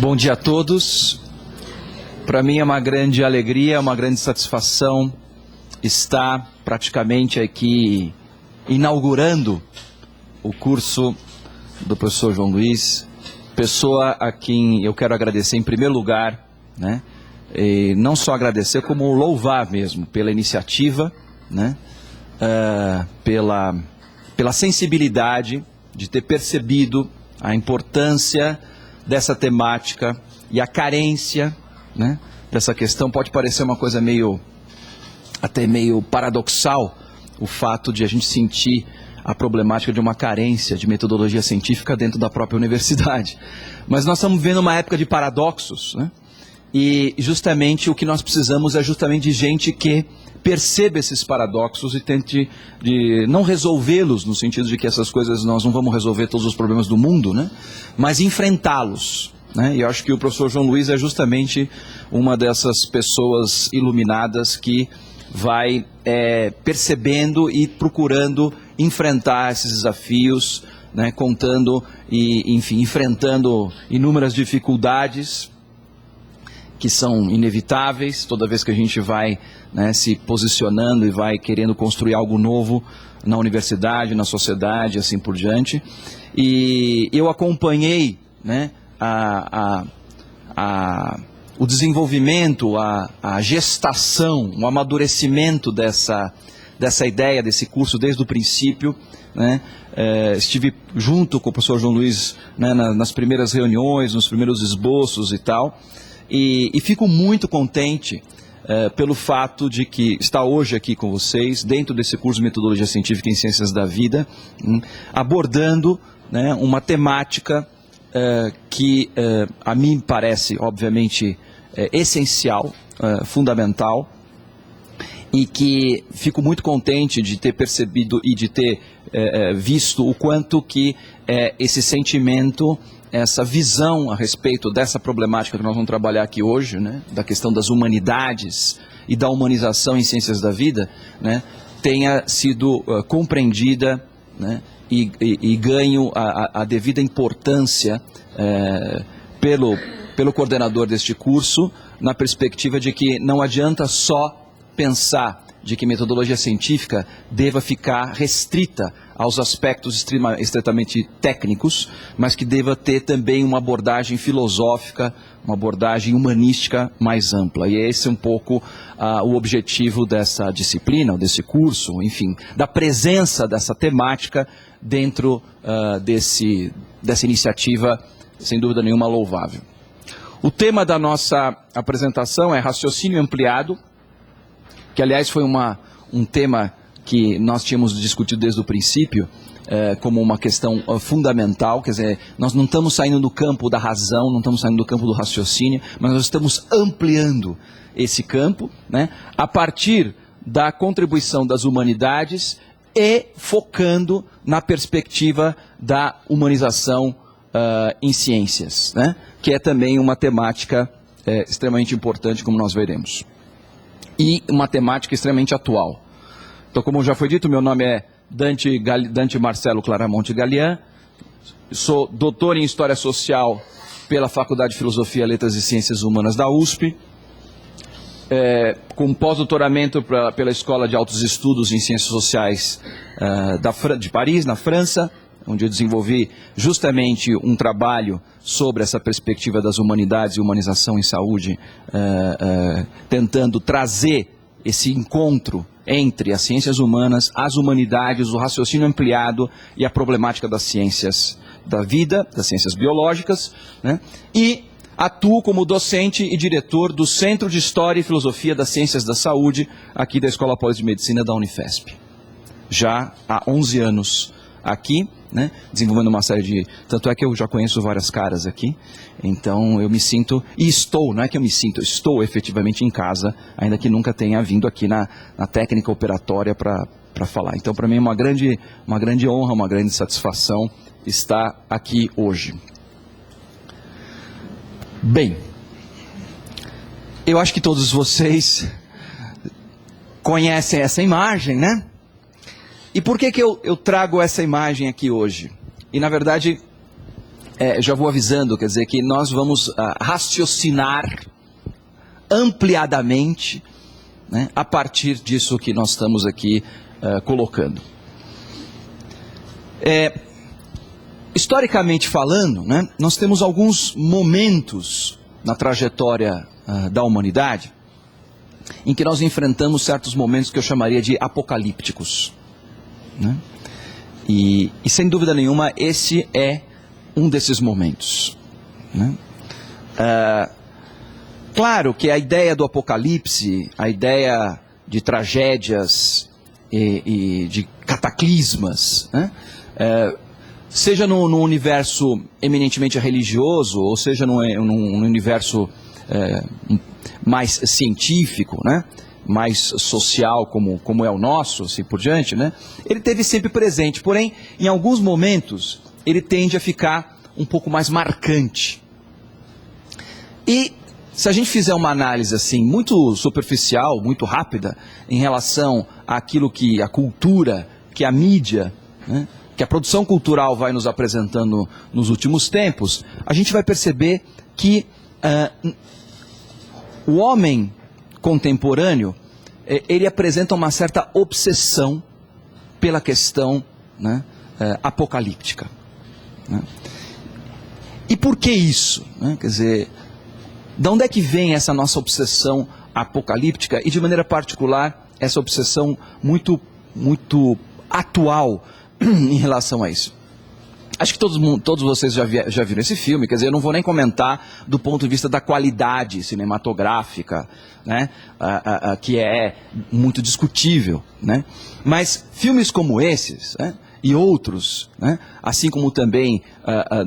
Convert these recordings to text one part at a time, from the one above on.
Bom dia a todos. Para mim é uma grande alegria, uma grande satisfação estar praticamente aqui inaugurando o curso do professor João Luiz, pessoa a quem eu quero agradecer em primeiro lugar, né? E não só agradecer, como louvar mesmo pela iniciativa, né? Pela sensibilidade de ter percebido a importância dessa temática e a carência, né, dessa questão. Pode parecer uma coisa até meio paradoxal, o fato de a gente sentir a problemática de uma carência de metodologia científica dentro da própria universidade. Mas nós estamos vivendo uma época de paradoxos, né? E justamente o que nós precisamos é justamente de gente que perceba esses paradoxos e tente de não resolvê-los, no sentido de que essas coisas nós não vamos resolver todos os problemas do mundo, né? Mas enfrentá-los, né? E eu acho que o professor João Luiz é justamente uma dessas pessoas iluminadas que vai percebendo e procurando enfrentar esses desafios, né? Contando e, enfim, enfrentando inúmeras dificuldades que são inevitáveis toda vez que a gente vai, né, se posicionando e vai querendo construir algo novo na universidade, na sociedade, assim por diante. E eu acompanhei, né, o desenvolvimento, a gestação, o amadurecimento dessa ideia, desse curso desde o princípio, né? Estive junto com o professor João Luiz, né, nas primeiras reuniões, nos primeiros esboços e tal. E fico muito contente pelo fato de que está hoje aqui com vocês, dentro desse curso de Metodologia Científica em Ciências da Vida, abordando, né, uma temática que a mim parece, obviamente, essencial, fundamental, e que fico muito contente de ter percebido e de ter visto o quanto que esse sentimento, essa visão a respeito dessa problemática que nós vamos trabalhar aqui hoje, né, da questão das humanidades e da humanização em ciências da vida, né, tenha sido compreendida, né, e ganho a devida importância pelo coordenador deste curso, na perspectiva de que não adianta só pensar de que metodologia científica deva ficar restrita aos aspectos estritamente técnicos, mas que deva ter também uma abordagem filosófica, uma abordagem humanística mais ampla. E esse é um pouco o objetivo dessa disciplina, desse curso, enfim, da presença dessa temática dentro dessa iniciativa, sem dúvida nenhuma, louvável. O tema da nossa apresentação é raciocínio ampliado, que aliás foi um tema que nós tínhamos discutido desde o princípio, como uma questão fundamental. Quer dizer, nós não estamos saindo do campo da razão, não estamos saindo do campo do raciocínio, mas nós estamos ampliando esse campo, né, a partir da contribuição das humanidades e focando na perspectiva da humanização em ciências, né, que é também uma temática extremamente importante, como nós veremos. E uma temática extremamente atual. Então, como já foi dito, meu nome é Dante Marcelo Claramonte Galian, sou doutor em História Social pela Faculdade de Filosofia, Letras e Ciências Humanas da USP, com pós-doutoramento pela Escola de Altos Estudos em Ciências Sociais de Paris, na França, onde eu desenvolvi justamente um trabalho sobre essa perspectiva das humanidades e humanização em saúde, tentando trazer esse encontro entre as ciências humanas, as humanidades, o raciocínio ampliado e a problemática das ciências da vida, das ciências biológicas, né? E atuo como docente e diretor do Centro de História e Filosofia das Ciências da Saúde, aqui da Escola Pós de Medicina da Unifesp. Já há 11 anos aqui, né, desenvolvendo uma série de... Tanto é que eu já conheço várias caras aqui, então eu me sinto, e estou, não é que eu me sinto, eu estou efetivamente em casa, ainda que nunca tenha vindo aqui na técnica operatória para falar. Então, para mim é uma grande honra, uma grande satisfação estar aqui hoje. Bem, eu acho que todos vocês conhecem essa imagem, né? E por que eu trago essa imagem aqui hoje? E, na verdade, já vou avisando, quer dizer, que nós vamos raciocinar ampliadamente, né, a partir disso que nós estamos aqui colocando. Historicamente falando, né, nós temos alguns momentos na trajetória da humanidade em que nós enfrentamos certos momentos que eu chamaria de apocalípticos, né? E sem dúvida nenhuma esse é um desses momentos, né? Claro que a ideia do apocalipse, a ideia de tragédias e de cataclismas, né, seja no universo eminentemente religioso, ou seja no universo mais científico, né, mais social, como é o nosso, assim por diante, né, ele teve sempre presente, porém, em alguns momentos, ele tende a ficar um pouco mais marcante. E se a gente fizer uma análise assim muito superficial, muito rápida, em relação àquilo que a cultura, que a mídia, né, que a produção cultural vai nos apresentando nos últimos tempos, a gente vai perceber que o homem contemporâneo, ele apresenta uma certa obsessão pela questão, né, apocalíptica, né? E por que isso, né? Quer dizer, de onde é que vem essa nossa obsessão apocalíptica e, de maneira particular, essa obsessão muito atual em relação a isso? Acho que todos vocês já viram esse filme, quer dizer, eu não vou nem comentar do ponto de vista da qualidade cinematográfica, né, que é muito discutível, né? Mas filmes como esses, né, e outros, né, assim como também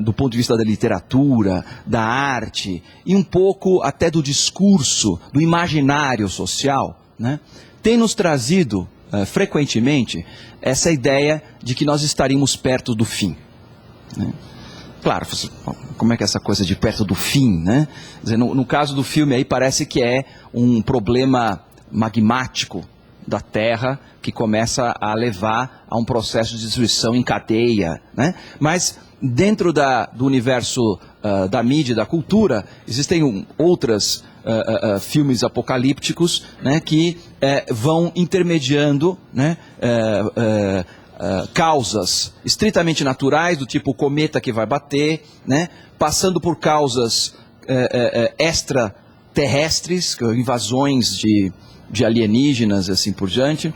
do ponto de vista da literatura, da arte e um pouco até do discurso, do imaginário social, né, tem nos trazido frequentemente essa ideia de que nós estaríamos perto do fim, né? Claro, como é que é essa coisa de perto do fim, né? Quer dizer, no caso do filme aí parece que é um problema magmático da Terra que começa a levar a um processo de destruição em cadeia, né? Mas dentro do universo da mídia e da cultura existem outros filmes apocalípticos, né, que vão intermediando, né, causas estritamente naturais, do tipo o cometa que vai bater, né, passando por causas extraterrestres, invasões de alienígenas, assim por diante.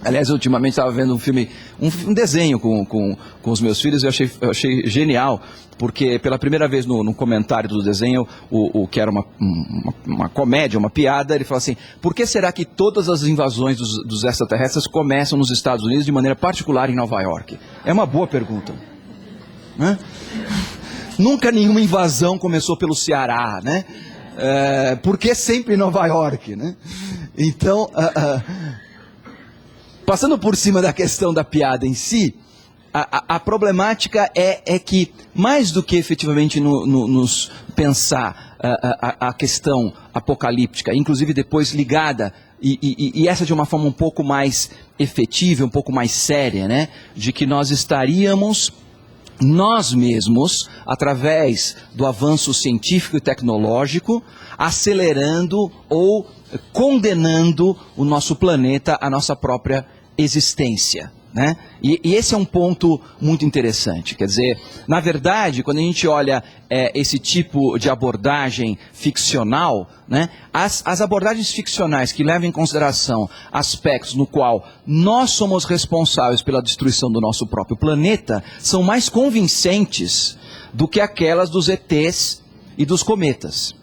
Aliás, ultimamente estava vendo um filme, um desenho com os meus filhos, e eu achei genial, porque pela primeira vez no comentário do desenho, o que era uma comédia, uma piada, ele falou assim: por que será que todas as invasões dos extraterrestres começam nos Estados Unidos, de maneira particular em Nova York? É uma boa pergunta, né? Nunca nenhuma invasão começou pelo Ceará, né? Por que sempre em Nova York, né? Então, passando por cima da questão da piada em si, a problemática é que, mais do que efetivamente nos pensar a questão apocalíptica, inclusive depois ligada, e essa de uma forma um pouco mais efetiva, um pouco mais séria, né, de que nós estaríamos, nós mesmos, através do avanço científico e tecnológico, acelerando ou condenando o nosso planeta à nossa própria existência, né? E esse é um ponto muito interessante. Quer dizer, na verdade, quando a gente olha esse tipo de abordagem ficcional, né, as abordagens ficcionais que levam em consideração aspectos no qual nós somos responsáveis pela destruição do nosso próprio planeta são mais convincentes do que aquelas dos ETs e dos cometas,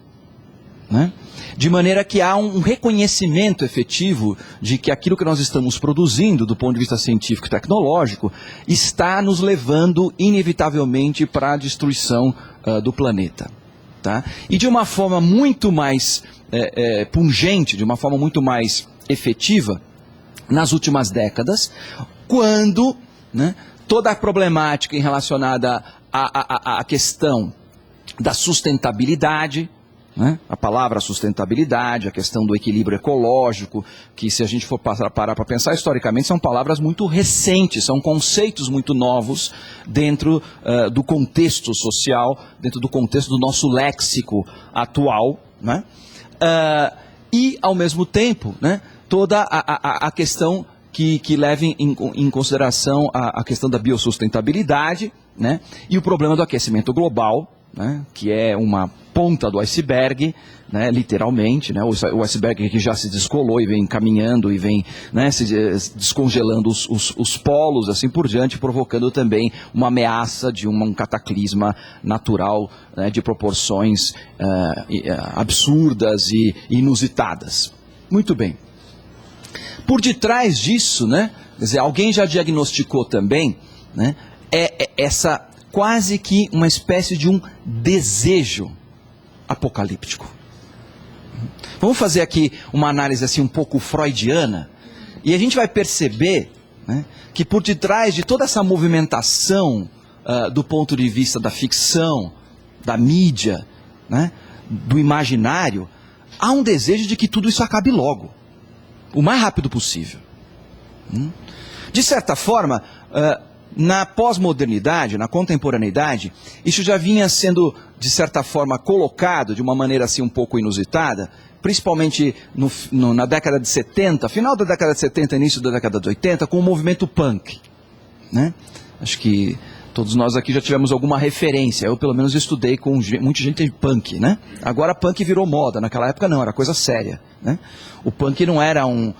né? De maneira que há um reconhecimento efetivo de que aquilo que nós estamos produzindo, do ponto de vista científico e tecnológico, está nos levando inevitavelmente para a destruição do planeta, tá? E de uma forma muito mais pungente, de uma forma muito mais efetiva, nas últimas décadas, quando, né, toda a problemática relacionada à questão da sustentabilidade, né? A palavra sustentabilidade, a questão do equilíbrio ecológico, que se a gente for parar para pensar historicamente, são palavras muito recentes, são conceitos muito novos dentro do contexto social, dentro do contexto do nosso léxico atual, né? E, ao mesmo tempo, né, toda a questão que leva em consideração a questão da biosustentabilidade, né, e o problema do aquecimento global, né, que é uma ponta do iceberg, né, literalmente, né, o iceberg que já se descolou e vem caminhando e vem, né, se descongelando os polos, assim por diante, provocando também uma ameaça de um cataclisma natural, né, de proporções absurdas e inusitadas. Muito bem. Por detrás disso, né, quer dizer, alguém já diagnosticou também, né, essa quase que uma espécie de um desejo apocalíptico. Vamos fazer aqui uma análise assim um pouco freudiana, e a gente vai perceber, né, que por detrás de toda essa movimentação do ponto de vista da ficção, da mídia, né, do imaginário, há um desejo de que tudo isso acabe logo, o mais rápido possível. De certa forma, na pós-modernidade, na contemporaneidade, isso já vinha sendo, de certa forma, colocado de uma maneira assim um pouco inusitada, principalmente na década de 70, final da década de 70, início da década de 80, com o movimento punk, né? Acho que todos nós aqui já tivemos alguma referência, eu pelo menos estudei com muita gente de punk, né? Agora punk virou moda, naquela época não, era coisa séria, né? O punk não era um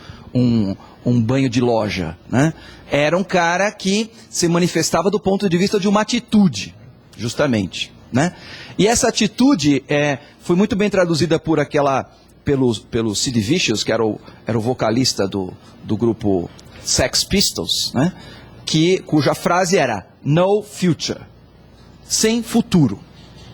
banho de loja, né? Era um cara que se manifestava do ponto de vista de uma atitude, justamente, né? E essa atitude foi muito bem traduzida pelo Sid Vicious, que era o vocalista do grupo Sex Pistols, né? Cuja frase era "No future", sem futuro,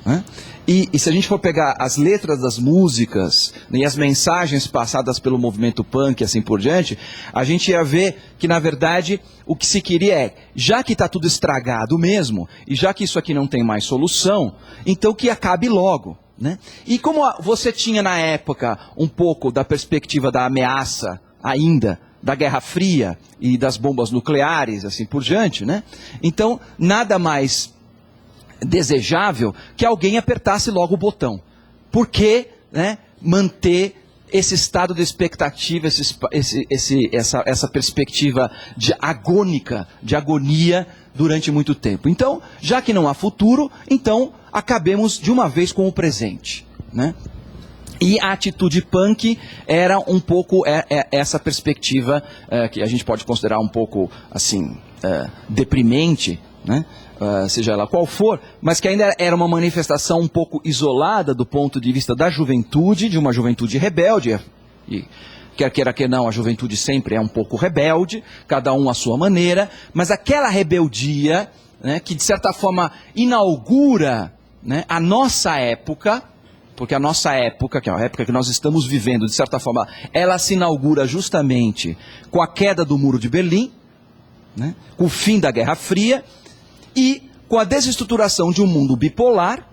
né? E se a gente for pegar as letras das músicas e as mensagens passadas pelo movimento punk e assim por diante, a gente ia ver que, na verdade, o que se queria já que está tudo estragado mesmo, e já que isso aqui não tem mais solução, então que acabe logo, né? E como você tinha na época um pouco da perspectiva da ameaça ainda, da Guerra Fria e das bombas nucleares, assim por diante, né? Então, nada mais desejável que alguém apertasse logo o botão. Por que, né, manter esse estado de expectativa, essa perspectiva de agonia durante muito tempo? Então, já que não há futuro, então acabemos de uma vez com o presente, né? E a atitude punk era um pouco essa perspectiva que a gente pode considerar um pouco assim deprimente, né? Seja ela qual for, mas que ainda era uma manifestação um pouco isolada do ponto de vista da juventude, de uma juventude rebelde, e quer queira que não, a juventude sempre é um pouco rebelde, cada um à sua maneira, mas aquela rebeldia, né, que de certa forma inaugura, né, a nossa época, porque a nossa época, que é a época que nós estamos vivendo, de certa forma, ela se inaugura justamente com a queda do Muro de Berlim, né, com o fim da Guerra Fria, e com a desestruturação de um mundo bipolar,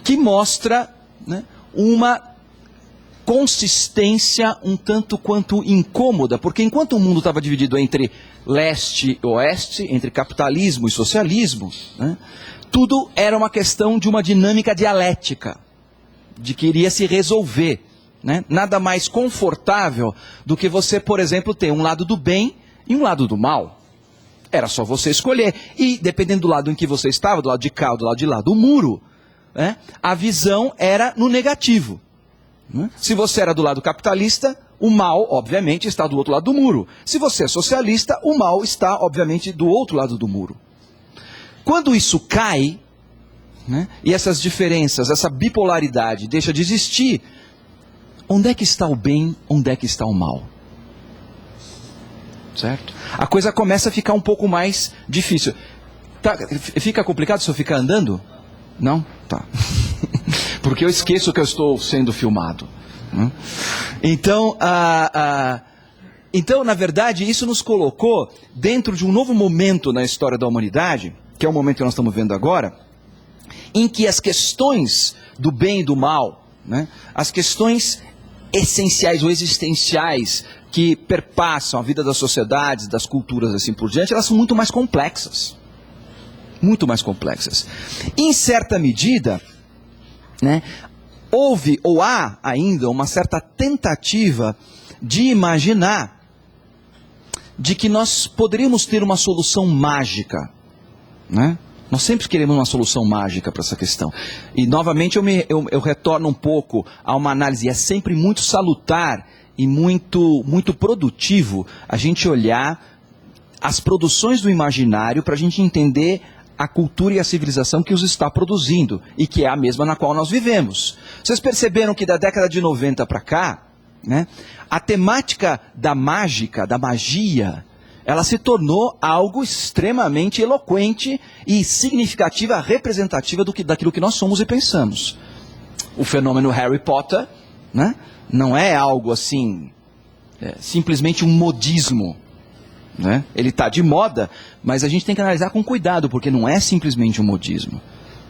que mostra, né, uma consistência um tanto quanto incômoda, porque enquanto o mundo estava dividido entre leste e oeste, entre capitalismo e socialismo, né, tudo era uma questão de uma dinâmica dialética, de que iria se resolver, né? Nada mais confortável do que você, por exemplo, ter um lado do bem e um lado do mal. Era só você escolher. E, dependendo do lado em que você estava, do lado de cá ou do lado de lá do muro, né, a visão era no negativo, né? Se você era do lado capitalista, o mal, obviamente, está do outro lado do muro. Se você é socialista, o mal está, obviamente, do outro lado do muro. Quando isso cai, né, e essas diferenças, essa bipolaridade deixa de existir, onde é que está o bem, onde é que está o mal? Certo? A coisa começa a ficar um pouco mais difícil. Tá, fica complicado se eu ficar andando? Não? Tá. Porque eu esqueço que eu estou sendo filmado. Então, na verdade, isso nos colocou dentro de um novo momento na história da humanidade, que é o momento que nós estamos vendo agora, em que as questões do bem e do mal, né, as questões essenciais ou existenciais que perpassam a vida das sociedades, das culturas assim por diante, elas são muito mais complexas. Muito mais complexas. Em certa medida, né, houve ou há ainda uma certa tentativa de imaginar de que nós poderíamos ter uma solução mágica, né? Nós sempre queremos uma solução mágica para essa questão. E, novamente, eu retorno um pouco a uma análise. É sempre muito salutar e muito produtivo a gente olhar as produções do imaginário para a gente entender a cultura e a civilização que os está produzindo e que é a mesma na qual nós vivemos. Vocês perceberam que da década de 90 para cá, né, a temática da mágica, da magia, ela se tornou algo extremamente eloquente e significativa, representativa daquilo que nós somos e pensamos. O fenômeno Harry Potter, né, não é algo assim, simplesmente um modismo. Né? Ele está de moda, mas a gente tem que analisar com cuidado, porque não é simplesmente um modismo.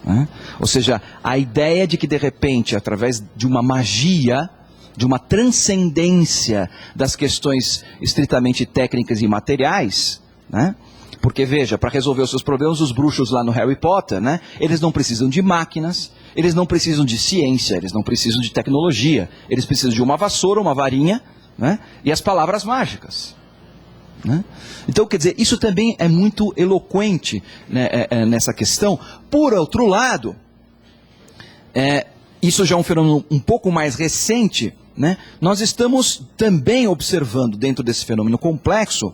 Né? Ou seja, a ideia de que de repente, através de uma magia, de uma transcendência das questões estritamente técnicas e materiais, né? Porque veja, para resolver os seus problemas, os bruxos lá no Harry Potter, né, eles não precisam de máquinas, eles não precisam de ciência, eles não precisam de tecnologia, eles precisam de uma vassoura, uma varinha, né, e as palavras mágicas. Né? Então, quer dizer, isso também é muito eloquente, né, nessa questão. Por outro lado, isso já é um fenômeno um pouco mais recente, né? Nós estamos também observando dentro desse fenômeno complexo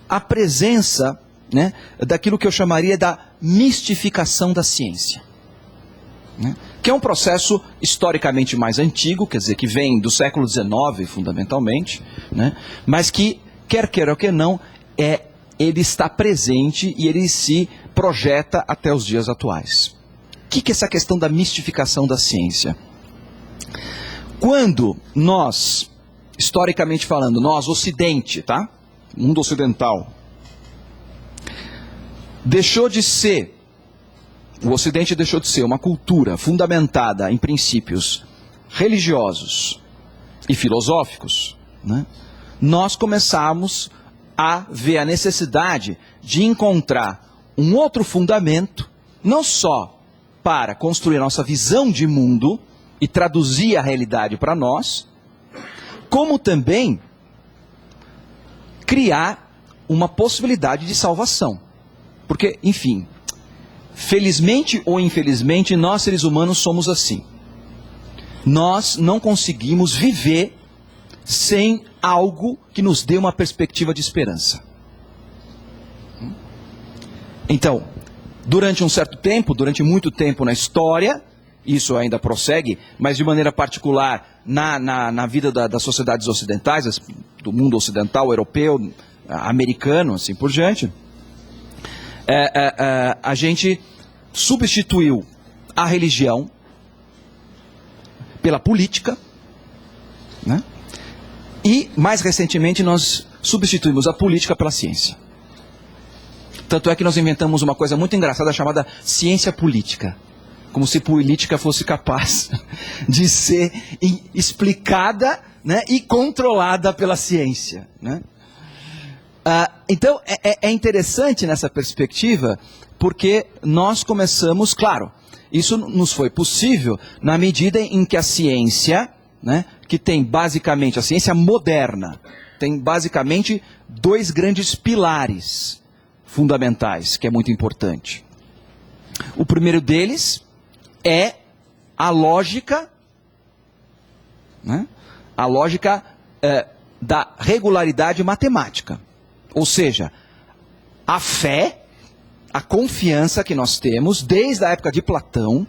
a presença, né, daquilo que eu chamaria da mistificação da ciência. Né? Que é um processo historicamente mais antigo, quer dizer, que vem do século XIX fundamentalmente, né? Mas que, quer queira ou quer não, ele está presente e ele se projeta até os dias atuais. O que é essa questão da mistificação da ciência? Quando nós, historicamente falando, nós, Ocidente, tá? Mundo ocidental, o Ocidente deixou de ser uma cultura fundamentada em princípios religiosos e filosóficos, né? Nós começamos a ver a necessidade de encontrar um outro fundamento, não só para construir a nossa visão de mundo e traduzir a realidade para nós, como também criar uma possibilidade de salvação. Porque, enfim, felizmente ou infelizmente, nós seres humanos somos assim. Nós não conseguimos viver sem algo que nos dê uma perspectiva de esperança. Então, durante um certo tempo, durante muito tempo na história, isso ainda prossegue, mas de maneira particular na vida das sociedades ocidentais, do mundo ocidental, europeu, americano, assim por diante, a gente substituiu a religião pela política, né? E, mais recentemente, nós substituímos a política pela ciência. Tanto é que nós inventamos uma coisa muito engraçada chamada ciência política. Como se política fosse capaz de ser explicada, né, e controlada pela ciência. Né? Então, é interessante nessa perspectiva, porque nós começamos, claro, isso nos foi possível na medida em que a ciência, né, que tem basicamente, a ciência moderna, tem basicamente dois grandes pilares fundamentais, que é muito importante. O primeiro deles é a lógica, né, a lógica da regularidade matemática. Ou seja, a fé, a confiança que nós temos, desde a época de Platão,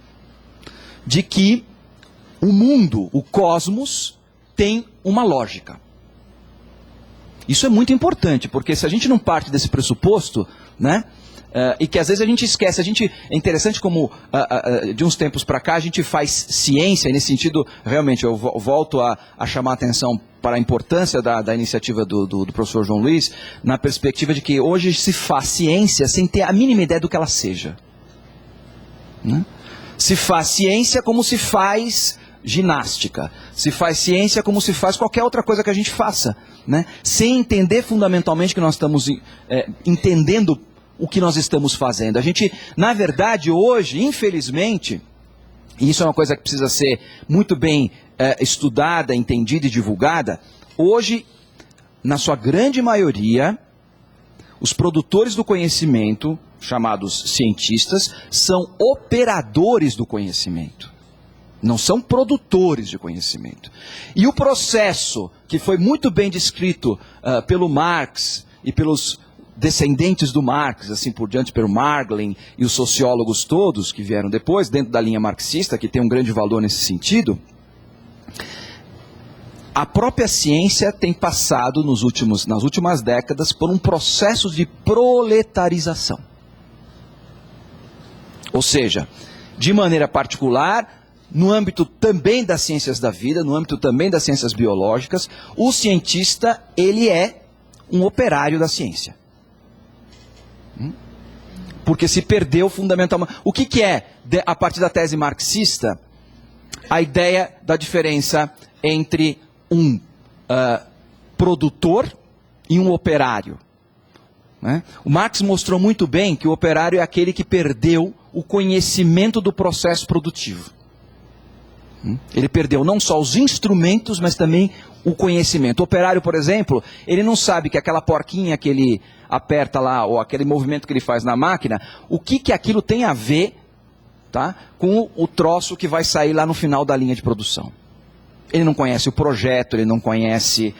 de que o mundo, o cosmos, tem uma lógica. Isso é muito importante, porque se a gente não parte desse pressuposto, né, e que às vezes a gente esquece, é interessante como de uns tempos para cá a gente faz ciência, e nesse sentido, realmente, eu volto a chamar a atenção para a importância da iniciativa do professor João Luiz, na perspectiva de que hoje se faz ciência sem ter a mínima ideia do que ela seja. né? Se faz ciência como se faz ginástica, se faz ciência como se faz qualquer outra coisa que a gente faça, né? Sem entender fundamentalmente que nós estamos entendendo o que nós estamos fazendo. A gente, na verdade, hoje, infelizmente, e isso é uma coisa que precisa ser muito bem estudada, entendida e divulgada, hoje, na sua grande maioria, os produtores do conhecimento, chamados cientistas, são operadores do conhecimento. Não são produtores de conhecimento. E o processo, que foi muito bem descrito pelo Marx e pelos descendentes do Marx, assim por diante, pelo Margolin e os sociólogos todos que vieram depois, dentro da linha marxista, que tem um grande valor nesse sentido, a própria ciência tem passado nas últimas décadas por um processo de proletarização. Ou seja, de maneira particular, no âmbito também das ciências da vida, no âmbito também das ciências biológicas, o cientista, ele é um operário da ciência. Porque se perdeu fundamentalmente. O que é, a partir da tese marxista, a ideia da diferença entre um produtor e um operário? Né? O Marx mostrou muito bem que o operário é aquele que perdeu o conhecimento do processo produtivo. Ele perdeu não só os instrumentos, mas também o conhecimento. O operário, por exemplo, ele não sabe que aquela porquinha que ele aperta lá, ou aquele movimento que ele faz na máquina, o que aquilo tem a ver, tá, com o troço que vai sair lá no final da linha de produção. Ele não conhece o projeto, ele não conhece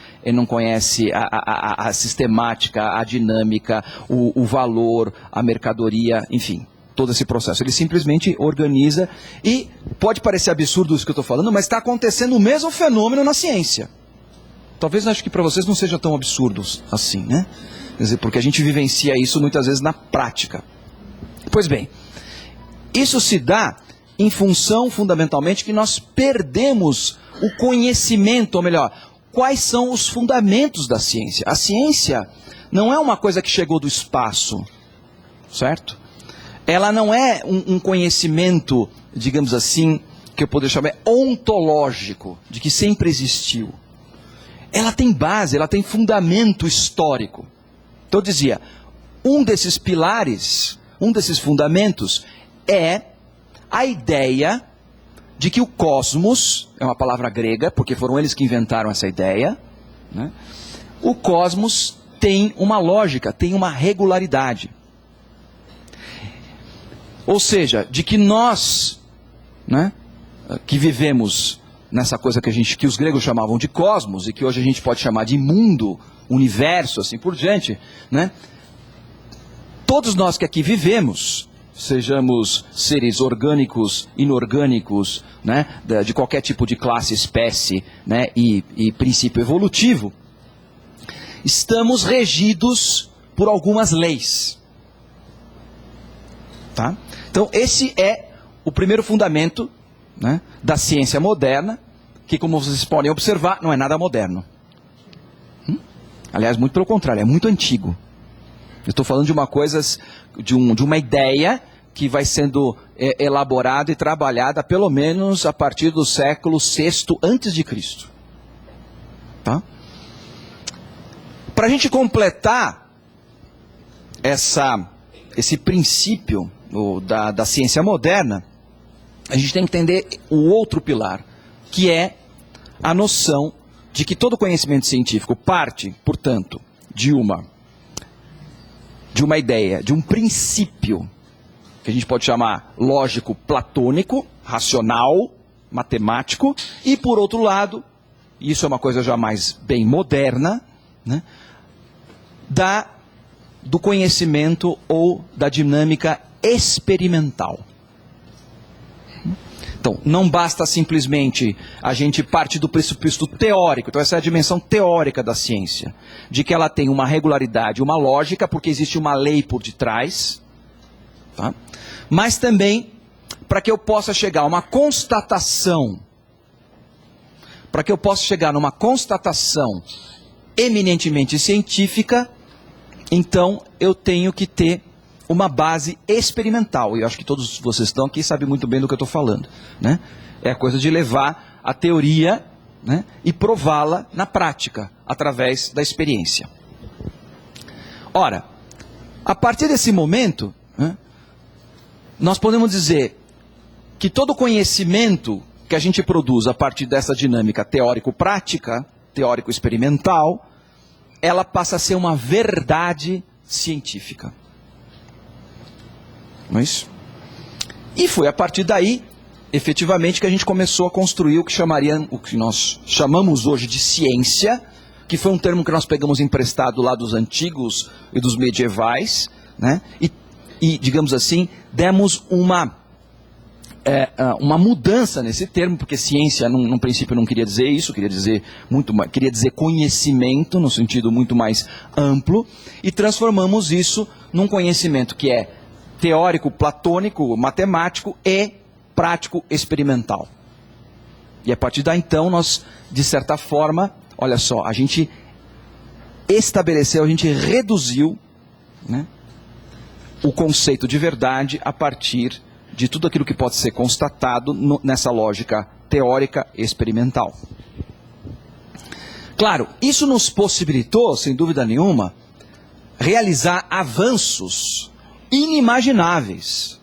a sistemática, a dinâmica, o valor, a mercadoria, enfim. Todo esse processo. Ele simplesmente organiza e pode parecer absurdo isso que eu estou falando, mas está acontecendo o mesmo fenômeno na ciência. Talvez acho que para vocês não seja tão absurdo assim, né? Quer dizer, porque a gente vivencia isso muitas vezes na prática. Pois bem, isso se dá em função fundamentalmente que nós perdemos o conhecimento, ou melhor, quais são os fundamentos da ciência. A ciência não é uma coisa que chegou do espaço, certo? Ela não é um conhecimento, digamos assim, que eu poderia chamar ontológico, de que sempre existiu. Ela tem base, ela tem fundamento histórico. Então eu dizia, um desses pilares, um desses fundamentos é a ideia de que o cosmos, é uma palavra grega, porque foram eles que inventaram essa ideia, né? O cosmos tem uma lógica, tem uma regularidade. Ou seja, de que nós, né, que vivemos nessa coisa que os gregos chamavam de cosmos, e que hoje a gente pode chamar de mundo, universo, assim por diante, né, todos nós que aqui vivemos, sejamos seres orgânicos, inorgânicos, né, de qualquer tipo de classe, espécie, né, e princípio evolutivo, estamos regidos por algumas leis. Tá? Então esse é o primeiro fundamento, né, da ciência moderna, que, como vocês podem observar, não é nada moderno. Aliás, muito pelo contrário, é muito antigo. Eu estou falando de uma coisa, de uma ideia que vai sendo elaborada e trabalhada pelo menos a partir do século VI a.C. Tá? Para a gente completar esse princípio da ciência moderna, a gente tem que entender o outro pilar, que é a noção de que todo conhecimento científico parte, portanto, de uma ideia, de um princípio, que a gente pode chamar lógico platônico, racional, matemático, e por outro lado, isso é uma coisa já mais bem moderna, né, do conhecimento ou da dinâmica experimental. Então, não basta simplesmente a gente partir do pressuposto teórico, então essa é a dimensão teórica da ciência, de que ela tem uma regularidade, uma lógica, porque existe uma lei por detrás, tá? Mas também para que eu possa chegar a uma constatação, numa constatação eminentemente científica, então eu tenho que ter uma base experimental. E eu acho que todos vocês estão aqui sabem muito bem do que eu estou falando, né? É a coisa de levar a teoria, né, e prová-la na prática, através da experiência. Ora, a partir desse momento, né, nós podemos dizer que todo conhecimento que a gente produz a partir dessa dinâmica teórico-prática, teórico-experimental, ela passa a ser uma verdade científica. Não é isso? E foi a partir daí, efetivamente, que a gente começou a construir o que nós chamamos hoje de ciência, que foi um termo que nós pegamos emprestado lá dos antigos e dos medievais, né? E digamos assim, demos uma mudança nesse termo, porque ciência, num princípio, não queria dizer isso, queria dizer queria dizer conhecimento, no sentido muito mais amplo, e transformamos isso num conhecimento que é teórico, platônico, matemático e prático, experimental. E a partir daí, então, nós, de certa forma, olha só, a gente estabeleceu, a gente reduziu, né, o conceito de verdade a partir de tudo aquilo que pode ser constatado nessa lógica teórica experimental. Claro, isso nos possibilitou, sem dúvida nenhuma, realizar avanços inimagináveis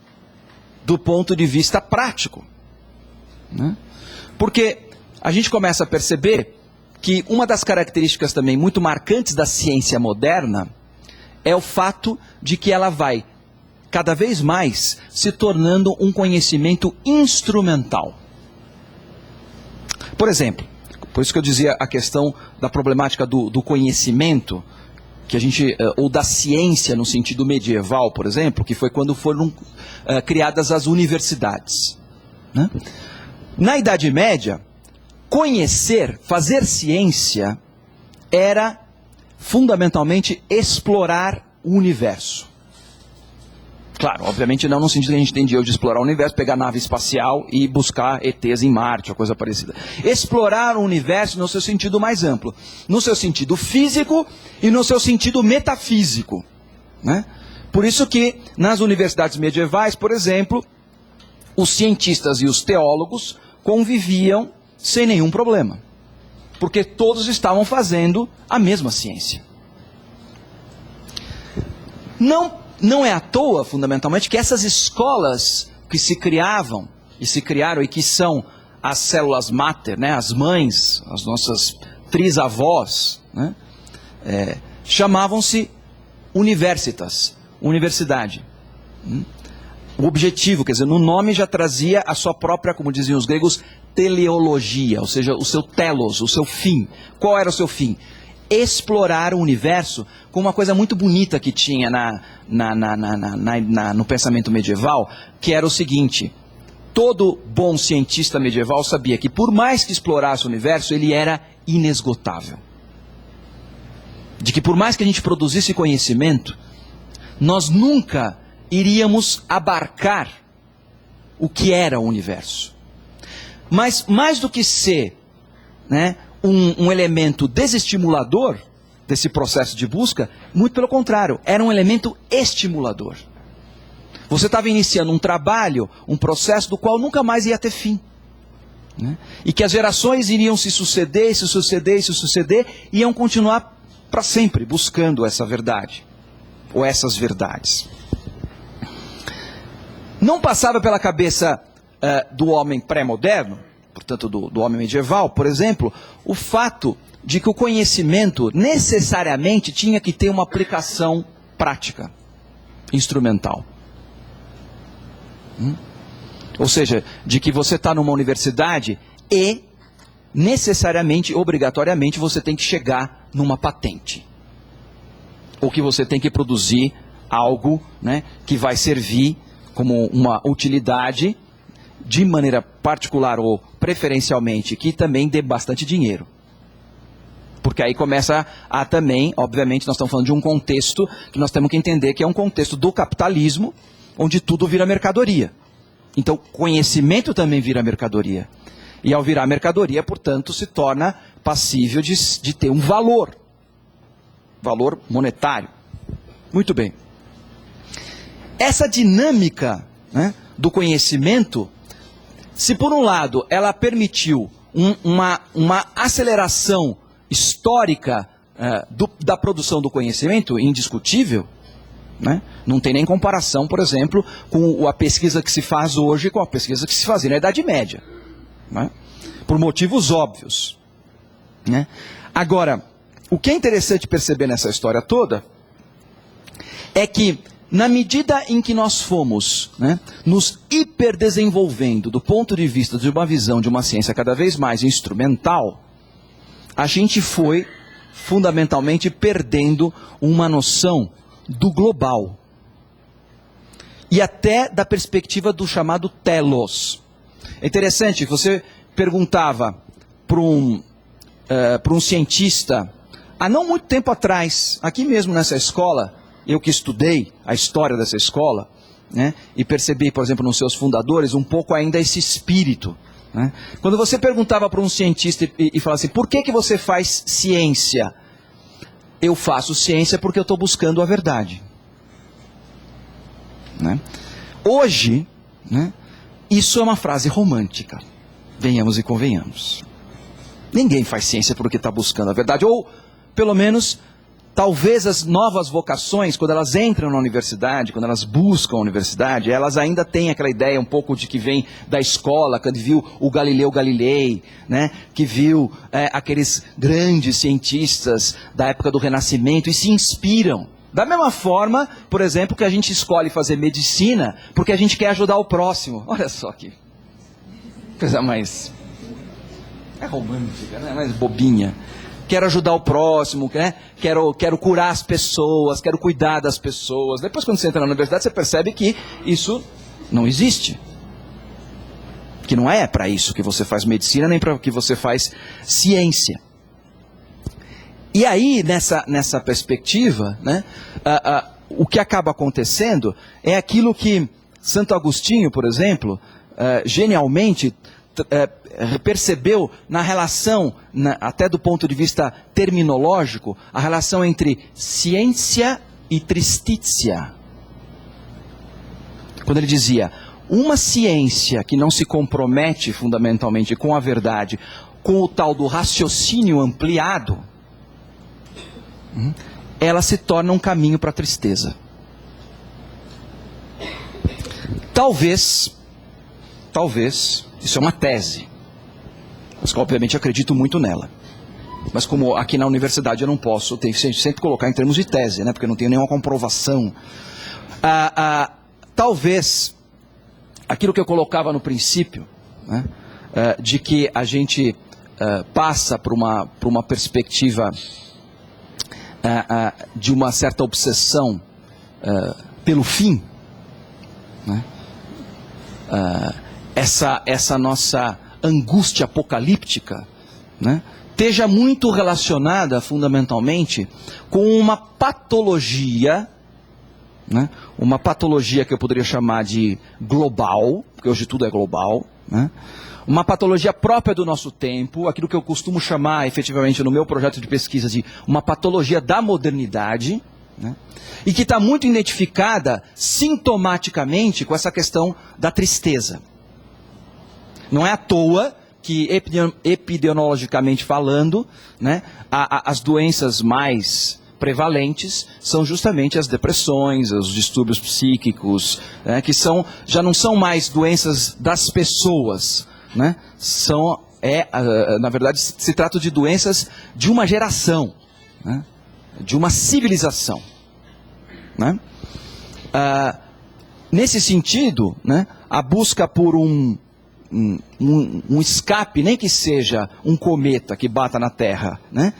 do ponto de vista prático, né? Porque a gente começa a perceber que uma das características também muito marcantes da ciência moderna é o fato de que ela vai cada vez mais se tornando um conhecimento instrumental. Por exemplo, por isso que eu dizia a questão da problemática do conhecimento, que a gente, ou da ciência no sentido medieval, por exemplo, que foi quando foram criadas as universidades, né? Na Idade Média, conhecer, fazer ciência, era fundamentalmente explorar o universo. Claro, obviamente não no sentido que a gente tem de hoje de explorar o universo, pegar nave espacial e buscar ETs em Marte, ou coisa parecida. Explorar o universo no seu sentido mais amplo, no seu sentido físico e no seu sentido metafísico, né? Por isso que nas universidades medievais, por exemplo, os cientistas e os teólogos conviviam sem nenhum problema, porque todos estavam fazendo a mesma ciência. Não é à toa, fundamentalmente, que essas escolas que se criavam e se criaram e que são as células máter, né, as mães, as nossas trisavós, né, chamavam-se universitas, universidade. O objetivo, quer dizer, no nome já trazia a sua própria, como diziam os gregos, teleologia, ou seja, o seu telos, o seu fim. Qual era o seu fim? Explorar o universo com uma coisa muito bonita que tinha no pensamento medieval, que era o seguinte: todo bom cientista medieval sabia que por mais que explorasse o universo, ele era inesgotável. De que por mais que a gente produzisse conhecimento, nós nunca iríamos abarcar o que era o universo. Mas mais do que ser, né, um elemento desestimulador desse processo de busca, muito pelo contrário, era um elemento estimulador. Você estava iniciando um trabalho, um processo do qual nunca mais ia ter fim, né? E que as gerações iriam se suceder, se suceder, se suceder, e iam continuar para sempre buscando essa verdade, ou essas verdades. Não passava pela cabeça do homem pré-moderno, portanto do homem medieval, por exemplo, o fato de que o conhecimento necessariamente tinha que ter uma aplicação prática, instrumental. Ou seja, de que você está numa universidade e necessariamente, obrigatoriamente, você tem que chegar numa patente. Ou que você tem que produzir algo, né, que vai servir como uma utilidade de maneira particular ou preferencialmente, que também dê bastante dinheiro. Porque aí começa a também, obviamente, nós estamos falando de um contexto que nós temos que entender que é um contexto do capitalismo, onde tudo vira mercadoria. Então, conhecimento também vira mercadoria. E ao virar mercadoria, portanto, se torna passível de ter um valor monetário. Muito bem. essa dinâmica, né, do conhecimento, se por um lado ela permitiu uma aceleração histórica da produção do conhecimento, indiscutível, né? Não tem nem comparação, por exemplo, com a pesquisa que se faz hoje com a pesquisa que se fazia na Idade Média, né? Por motivos óbvios, né? Agora, o que é interessante perceber nessa história toda é que, na medida em que nós fomos, né, nos hiperdesenvolvendo do ponto de vista de uma visão de uma ciência cada vez mais instrumental, a gente foi fundamentalmente perdendo uma noção do global e até da perspectiva do chamado telos. É interessante, você perguntava para um cientista, há não muito tempo atrás, aqui mesmo nessa escola, eu que estudei a história dessa escola, né, e percebi, por exemplo, nos seus fundadores, um pouco ainda esse espírito, né? Quando você perguntava para um cientista e falava assim, por que você faz ciência? Eu faço ciência porque eu estou buscando a verdade, né? Hoje, né, isso é uma frase romântica, venhamos e convenhamos. Ninguém faz ciência porque está buscando a verdade, ou pelo menos, talvez as novas vocações, quando elas entram na universidade, quando elas buscam a universidade, elas ainda têm aquela ideia um pouco de que vem da escola, quando viu o Galileu Galilei, né, que viu aqueles grandes cientistas da época do Renascimento e se inspiram. Da mesma forma, por exemplo, que a gente escolhe fazer medicina porque a gente quer ajudar o próximo. Olha só que coisa mais... é romântica, né? Mais bobinha. Quero ajudar o próximo, né? Quero curar as pessoas, quero cuidar das pessoas. Depois, quando você entra na universidade, você percebe que isso não existe. Que não é para isso que você faz medicina, nem para que você faz ciência. E aí, nessa perspectiva, né, o que acaba acontecendo é aquilo que Santo Agostinho, por exemplo, genialmente percebeu na relação, até do ponto de vista terminológico, a relação entre ciência e tristícia. Quando ele dizia, uma ciência que não se compromete fundamentalmente com a verdade, com o tal do raciocínio ampliado, ela se torna um caminho para a tristeza. Talvez, isso é uma tese, mas obviamente acredito muito nela. Mas como aqui na universidade eu não posso, tenho que sempre colocar em termos de tese, né, porque eu não tenho nenhuma comprovação. Talvez, aquilo que eu colocava no princípio, né, de que a gente passa por uma perspectiva de uma certa obsessão pelo fim, né? Essa nossa angústia apocalíptica, né, esteja muito relacionada fundamentalmente com uma patologia, né, uma patologia que eu poderia chamar de global, porque hoje tudo é global, né, uma patologia própria do nosso tempo, aquilo que eu costumo chamar efetivamente no meu projeto de pesquisa de uma patologia da modernidade, né, e que está muito identificada sintomaticamente com essa questão da tristeza. Não é à toa que, epidemiologicamente falando, né, as doenças mais prevalentes são justamente as depressões, os distúrbios psíquicos, né, que já não são mais doenças das pessoas, né, na verdade, se trata de doenças de uma geração, né, de uma civilização, né? Nesse sentido, né, a busca por um escape, nem que seja um cometa que bata na Terra, né,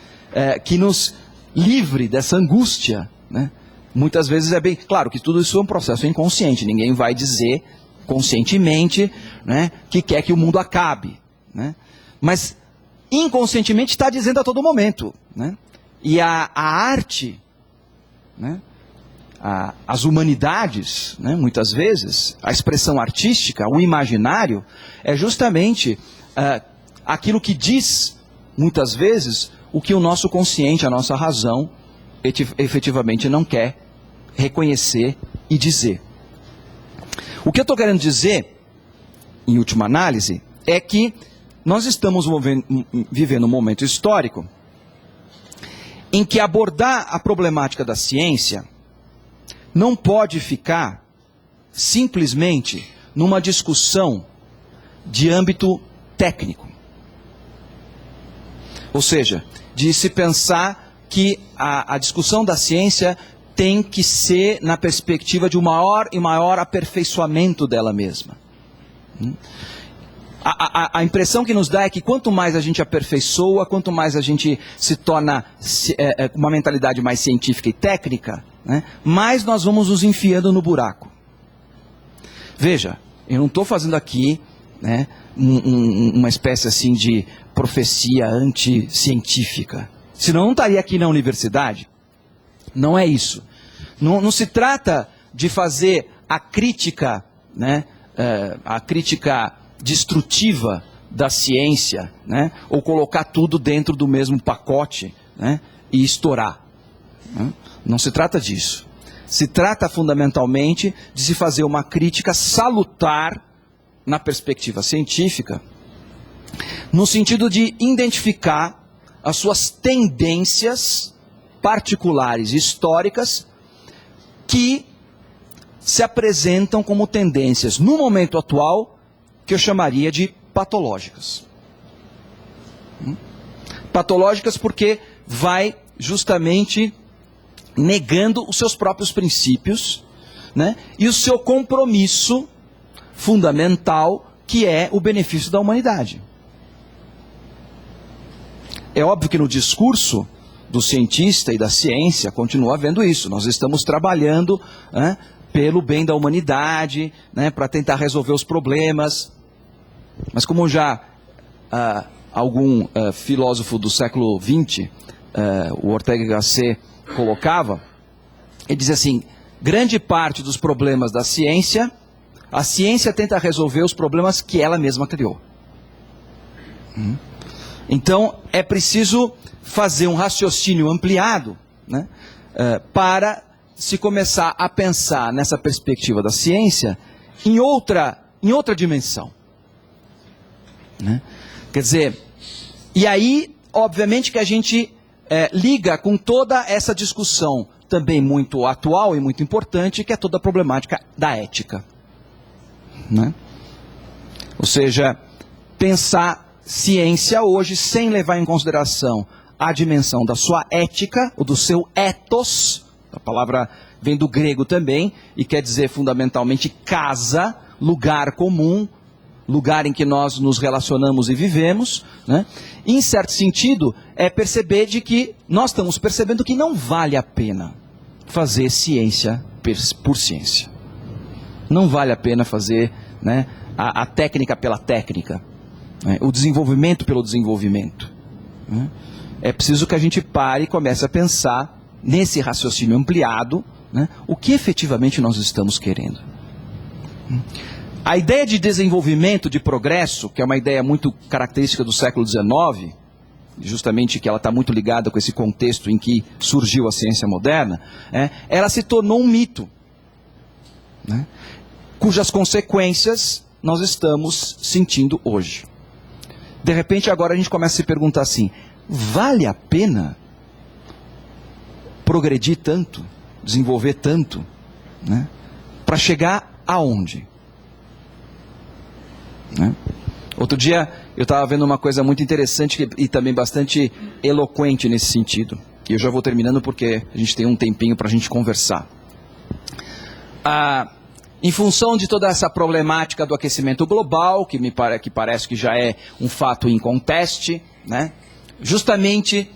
que nos livre dessa angústia, né, muitas vezes é bem claro que tudo isso é um processo inconsciente. Ninguém vai dizer conscientemente, né, que quer que o mundo acabe, né, mas inconscientemente está dizendo a todo momento, né, e a arte, né, as humanidades, né, muitas vezes, a expressão artística, o imaginário, é justamente aquilo que diz, muitas vezes, o que o nosso consciente, a nossa razão, efetivamente não quer reconhecer e dizer. O que eu estou querendo dizer, em última análise, é que nós estamos vivendo um momento histórico em que abordar a problemática da ciência não pode ficar simplesmente numa discussão de âmbito técnico. Ou seja, de se pensar que a discussão da ciência tem que ser na perspectiva de um maior e maior aperfeiçoamento dela mesma. A impressão que nos dá é que quanto mais a gente aperfeiçoa, quanto mais a gente se torna uma mentalidade mais científica e técnica, né, mais nós vamos nos enfiando no buraco. Veja, eu não estou fazendo aqui, né, uma espécie assim de profecia anticientífica. Senão eu não estaria aqui na universidade. Não é isso. Não se trata de fazer a crítica, né, a crítica destrutiva da ciência, né, ou colocar tudo dentro do mesmo pacote, né, e estourar. Né? Não se trata disso. Se trata fundamentalmente de se fazer uma crítica salutar na perspectiva científica, no sentido de identificar as suas tendências particulares históricas que se apresentam como tendências, no momento atual, que eu chamaria de patológicas. Patológicas porque vai justamente negando os seus próprios princípios, né, e o seu compromisso fundamental, que é o benefício da humanidade. É óbvio que no discurso do cientista e da ciência continua havendo isso. Nós estamos trabalhando, né, pelo bem da humanidade, né, para tentar resolver os problemas. Mas como já algum filósofo do século XX, o Ortega y Gasset, colocava, ele diz assim: grande parte dos problemas da ciência, a ciência tenta resolver os problemas que ela mesma criou. Então, é preciso fazer um raciocínio ampliado, né, para se começar a pensar nessa perspectiva da ciência em outra dimensão. Né? Quer dizer, e aí, obviamente que a gente liga com toda essa discussão também muito atual e muito importante, que é toda a problemática da ética. Né? Ou seja, pensar ciência hoje sem levar em consideração a dimensão da sua ética, ou do seu ethos, a palavra vem do grego também, e quer dizer fundamentalmente casa, lugar comum, lugar em que nós nos relacionamos e vivemos, né? E, em certo sentido, é perceber de que nós estamos percebendo que não vale a pena fazer ciência por ciência. Não vale a pena fazer, né, a técnica pela técnica, né, o desenvolvimento pelo desenvolvimento. Né? É preciso que a gente pare e comece a pensar nesse raciocínio ampliado, né, o que efetivamente nós estamos querendo. A ideia de desenvolvimento, de progresso, que é uma ideia muito característica do século XIX, justamente que ela está muito ligada com esse contexto em que surgiu a ciência moderna, ela se tornou um mito, né, cujas consequências nós estamos sentindo hoje. De repente, agora a gente começa a se perguntar assim: vale a pena progredir tanto, desenvolver tanto, né, para chegar aonde? Né? Outro dia eu estava vendo uma coisa muito interessante e também bastante eloquente nesse sentido. E eu já vou terminando porque a gente tem um tempinho para a gente conversar. Em função de toda essa problemática do aquecimento global, que parece que já é um fato inconteste, né? Justamente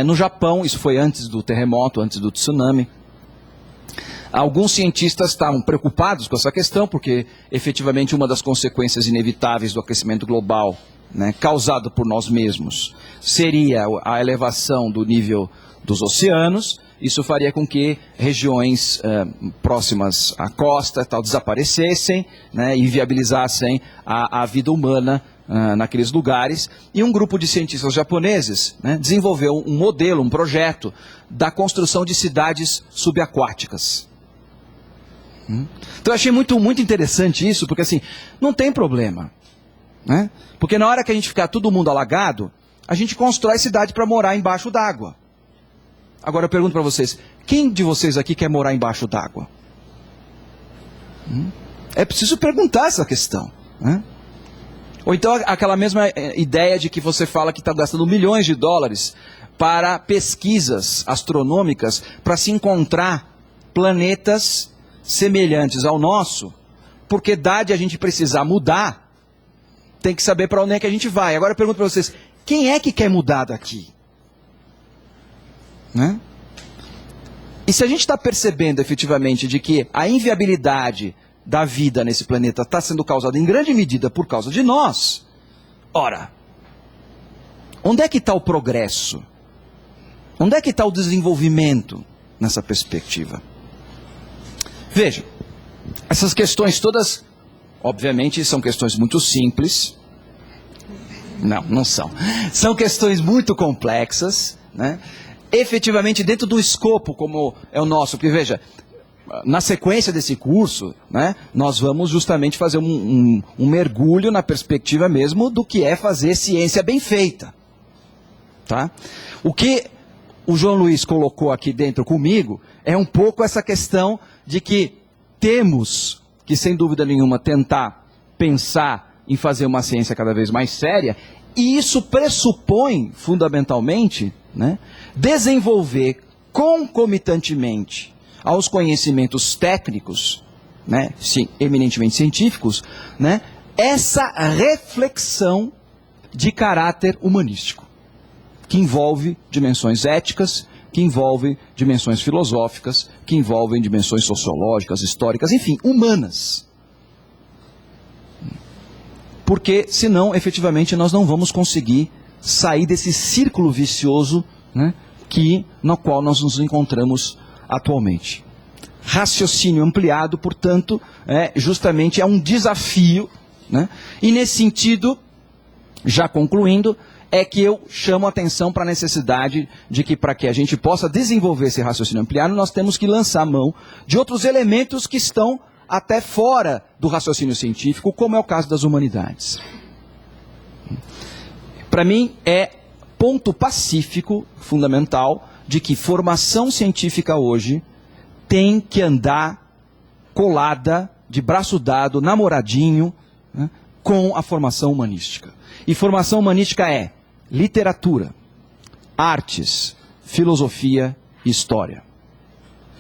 no Japão, isso foi antes do terremoto, antes do tsunami, alguns cientistas estavam preocupados com essa questão, porque efetivamente uma das consequências inevitáveis do aquecimento global, né, causado por nós mesmos, seria a elevação do nível dos oceanos. Isso faria com que regiões próximas à costa tal, desaparecessem, né, e inviabilizassem a vida humana naqueles lugares. E um grupo de cientistas japoneses, né, desenvolveu um modelo, um projeto da construção de cidades subaquáticas. Então eu achei muito interessante isso, porque assim, não tem problema, né? Porque na hora que a gente ficar todo mundo alagado, a gente constrói cidade para morar embaixo d'água. Agora eu pergunto para vocês, quem de vocês aqui quer morar embaixo d'água? É preciso perguntar essa questão, né? Ou então aquela mesma ideia de que você fala que está gastando milhões de dólares para pesquisas astronômicas para se encontrar planetas semelhantes ao nosso, porque dado a gente precisar mudar, tem que saber para onde é que a gente vai. Agora eu pergunto para vocês, quem é que quer mudar daqui? Né? E se a gente está percebendo efetivamente de que a inviabilidade da vida nesse planeta está sendo causada em grande medida por causa de nós, ora, onde é que está o progresso? Onde é que está o desenvolvimento nessa perspectiva? Veja, essas questões todas, obviamente, são questões muito simples. Não são. São questões muito complexas, né? Efetivamente dentro do escopo como é o nosso, porque veja, na sequência desse curso, né, nós vamos justamente fazer um mergulho na perspectiva mesmo do que é fazer ciência bem feita. Tá? O que o João Luiz colocou aqui dentro comigo é um pouco essa questão de que temos que, sem dúvida nenhuma, tentar pensar em fazer uma ciência cada vez mais séria, e isso pressupõe, fundamentalmente, né, desenvolver concomitantemente aos conhecimentos técnicos, né, sim, eminentemente científicos, né, essa reflexão de caráter humanístico, que envolve dimensões éticas, que envolve dimensões filosóficas, que envolvem dimensões sociológicas, históricas, enfim, humanas. Porque, senão, efetivamente, nós não vamos conseguir sair desse círculo vicioso, né, no qual nós nos encontramos atualmente. Raciocínio ampliado, portanto, justamente é um desafio, né? E nesse sentido, já concluindo, é que eu chamo a atenção para a necessidade de que, para que a gente possa desenvolver esse raciocínio ampliado, nós temos que lançar mão de outros elementos que estão até fora do raciocínio científico, como é o caso das humanidades. Para mim, é ponto pacífico, fundamental, de que formação científica hoje tem que andar colada, de braço dado, namoradinho, né, com a formação humanística. E formação humanística é literatura, artes, filosofia e história.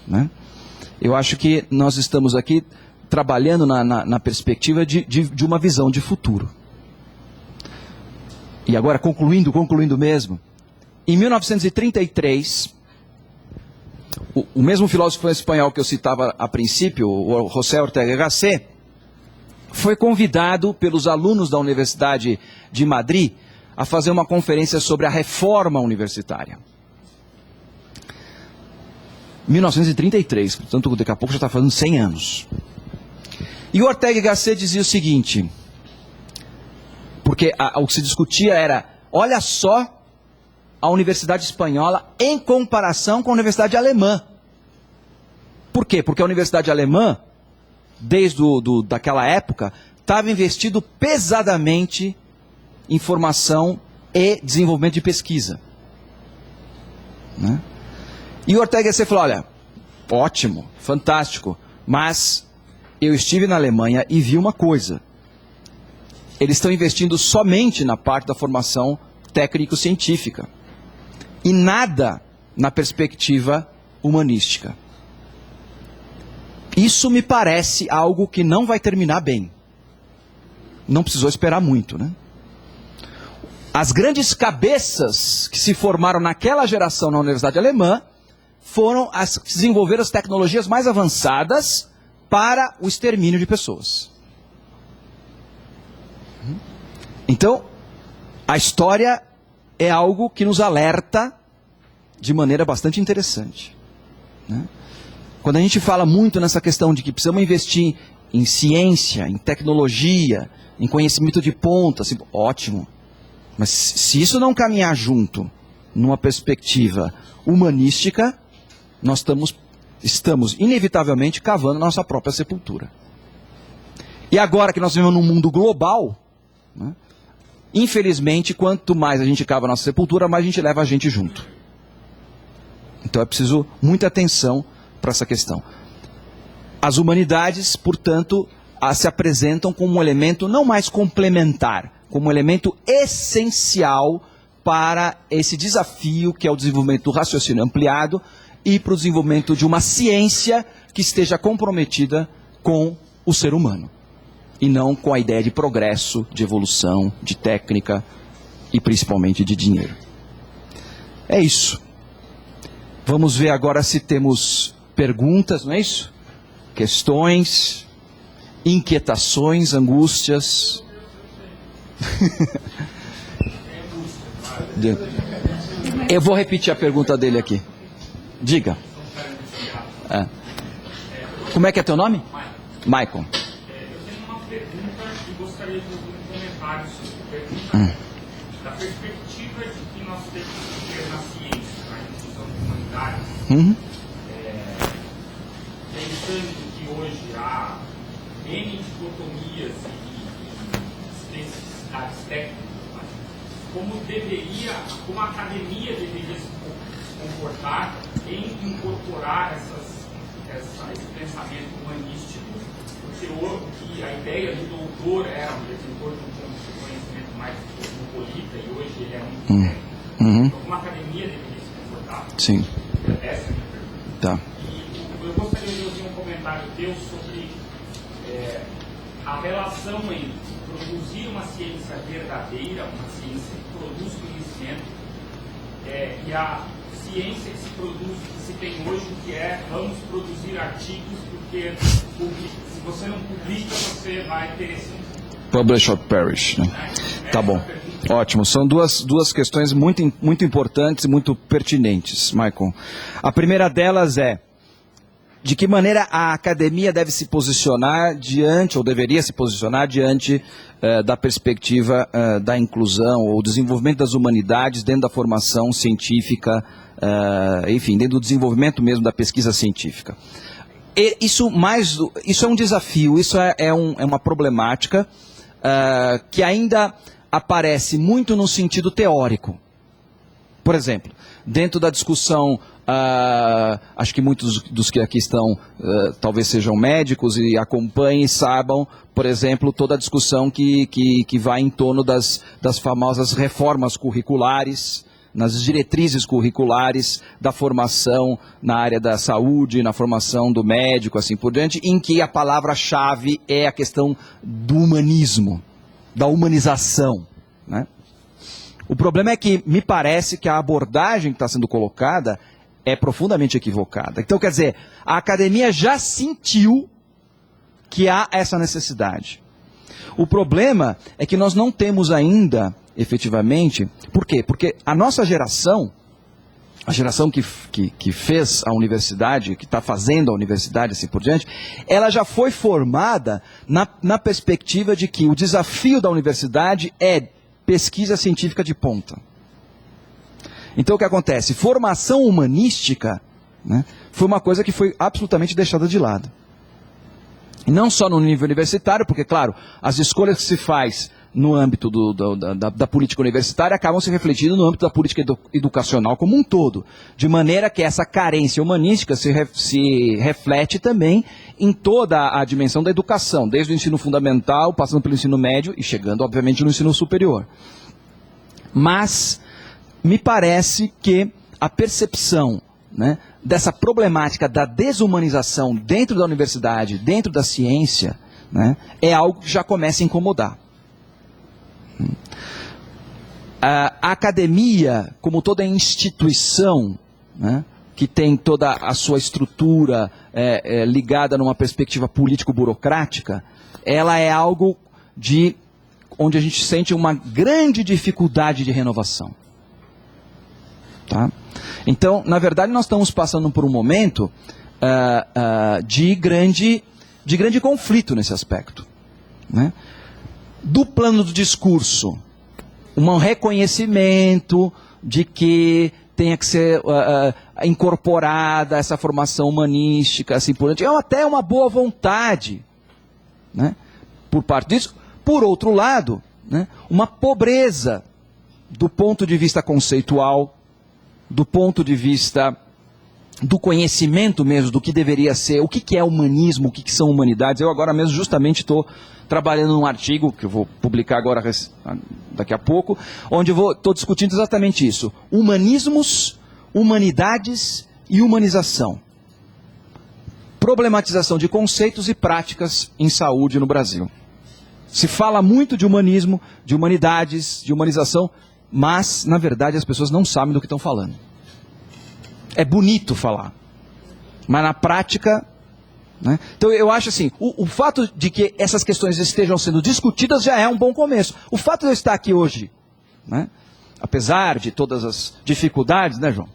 Né? Eu acho que nós estamos aqui trabalhando na perspectiva de uma visão de futuro. E agora, concluindo mesmo, em 1933, o mesmo filósofo espanhol que eu citava a princípio, o José Ortega y Gasset, foi convidado pelos alunos da Universidade de Madrid a fazer uma conferência sobre a reforma universitária. 1933, portanto daqui a pouco já está fazendo 100 anos. E o Ortega y Gasset dizia o seguinte, porque o que se discutia era, olha só a Universidade Espanhola em comparação com a Universidade Alemã. Por quê? Porque a Universidade Alemã, desde daquela época, estava investido pesadamente em formação e desenvolvimento de pesquisa. Né? E o Ortega y Gasset falou, olha, ótimo, fantástico, mas eu estive na Alemanha e vi uma coisa. Eles estão investindo somente na parte da formação técnico-científica e nada na perspectiva humanística. Isso me parece algo que não vai terminar bem. Não precisou esperar muito, né? As grandes cabeças que se formaram naquela geração na Universidade Alemã foram as que desenvolveram as tecnologias mais avançadas para o extermínio de pessoas. Então, a história é algo que nos alerta de maneira bastante interessante. Né? Quando a gente fala muito nessa questão de que precisamos investir em ciência, em tecnologia, em conhecimento de ponta, assim, ótimo. Mas se isso não caminhar junto, numa perspectiva humanística, nós estamos estamos inevitavelmente cavando nossa própria sepultura. E agora que nós vivemos num mundo global, né, infelizmente, quanto mais a gente cava a nossa sepultura, mais a gente leva a gente junto. Então é preciso muita atenção para essa questão. As humanidades, portanto, se apresentam como um elemento não mais complementar, como um elemento essencial para esse desafio que é o desenvolvimento do raciocínio ampliado e para o desenvolvimento de uma ciência que esteja comprometida com o ser humano e não com a ideia de progresso, de evolução, de técnica e principalmente de dinheiro. É isso. Vamos ver agora se temos perguntas, não é isso? Questões, inquietações, angústias. Eu vou repetir a pergunta dele aqui. Diga. Como é que é teu nome? Michael. Eu tenho uma pergunta e gostaria de ouvir um comentário sobre a pergunta. Da perspectiva de que nós temos que ter na ciência, na inclusão de humanidades, pensando que hoje há N dicotomias e especificidades técnicas, como a academia deveria se comportar em incorporar esse pensamento humanístico, porque a ideia do doutor era um detentor de um conhecimento mais cosmopolita e hoje ele é muito técnico. Então, como a academia deveria se comportar? Sim. Essa é a minha pergunta. Tá. E eu gostaria de ouvir um comentário teu sobre a relação entre produzir uma ciência verdadeira, uma ciência que produz conhecimento, e a ciência que se produz, que se tem hoje, que é vamos produzir artigos, porque se você não publica, você vai ter esse... Publish or perish. Né? Tá bom. Ótimo. São duas questões muito importantes e muito pertinentes, Michael. A primeira delas é: de que maneira a academia deve se posicionar diante, ou deveria se posicionar diante da perspectiva da inclusão ou desenvolvimento das humanidades dentro da formação científica, enfim, dentro do desenvolvimento mesmo da pesquisa científica. Isso é um desafio, isso é uma problemática que ainda aparece muito no sentido teórico. Por exemplo, dentro da discussão, acho que muitos dos que aqui estão talvez sejam médicos e acompanhem e saibam, por exemplo, toda a discussão que vai em torno das famosas reformas curriculares, nas diretrizes curriculares da formação na área da saúde, na formação do médico, assim por diante, em que a palavra-chave é a questão do humanismo, da humanização, né? O problema é que me parece que a abordagem que está sendo colocada é profundamente equivocada. Então, quer dizer, a academia já sentiu que há essa necessidade. O problema é que nós não temos ainda, efetivamente, por quê? Porque a nossa geração, a geração que fez a universidade, que está fazendo a universidade, assim por diante, ela já foi formada na perspectiva de que o desafio da universidade é pesquisa científica de ponta. Então o que acontece? Formação humanística, né, foi uma coisa que foi absolutamente deixada de lado. E não só no nível universitário, porque, claro, as escolhas que se faz no âmbito da política universitária acabam se refletindo no âmbito da política educacional como um todo. De maneira que essa carência humanística se reflete também em toda a dimensão da educação, desde o ensino fundamental, passando pelo ensino médio e chegando, obviamente, no ensino superior. Mas me parece que a percepção, né, dessa problemática da desumanização dentro da universidade, dentro da ciência, né, é algo que já começa a incomodar. A academia, como toda instituição, né, que tem toda a sua estrutura ligada numa perspectiva político-burocrática, ela é algo onde a gente sente uma grande dificuldade de renovação. Tá? Então, na verdade, nós estamos passando por um momento de grande conflito nesse aspecto, né? Do plano do discurso, um reconhecimento de que tenha que ser incorporada essa formação humanística, assim por diante. É até uma boa vontade, né, por parte disso. Por outro lado, né, uma pobreza do ponto de vista conceitual, do ponto de vista do conhecimento mesmo, do que deveria ser, o que é humanismo, o que são humanidades. Eu agora mesmo justamente estou trabalhando num artigo, que eu vou publicar agora daqui a pouco, onde eu estou discutindo exatamente isso. Humanismos, humanidades e humanização. Problematização de conceitos e práticas em saúde no Brasil. Se fala muito de humanismo, de humanidades, de humanização, mas, na verdade, as pessoas não sabem do que estão falando. É bonito falar, mas na prática, né? Então eu acho assim, o fato de que essas questões estejam sendo discutidas já é um bom começo. O fato de eu estar aqui hoje, né, apesar de todas as dificuldades, né, João?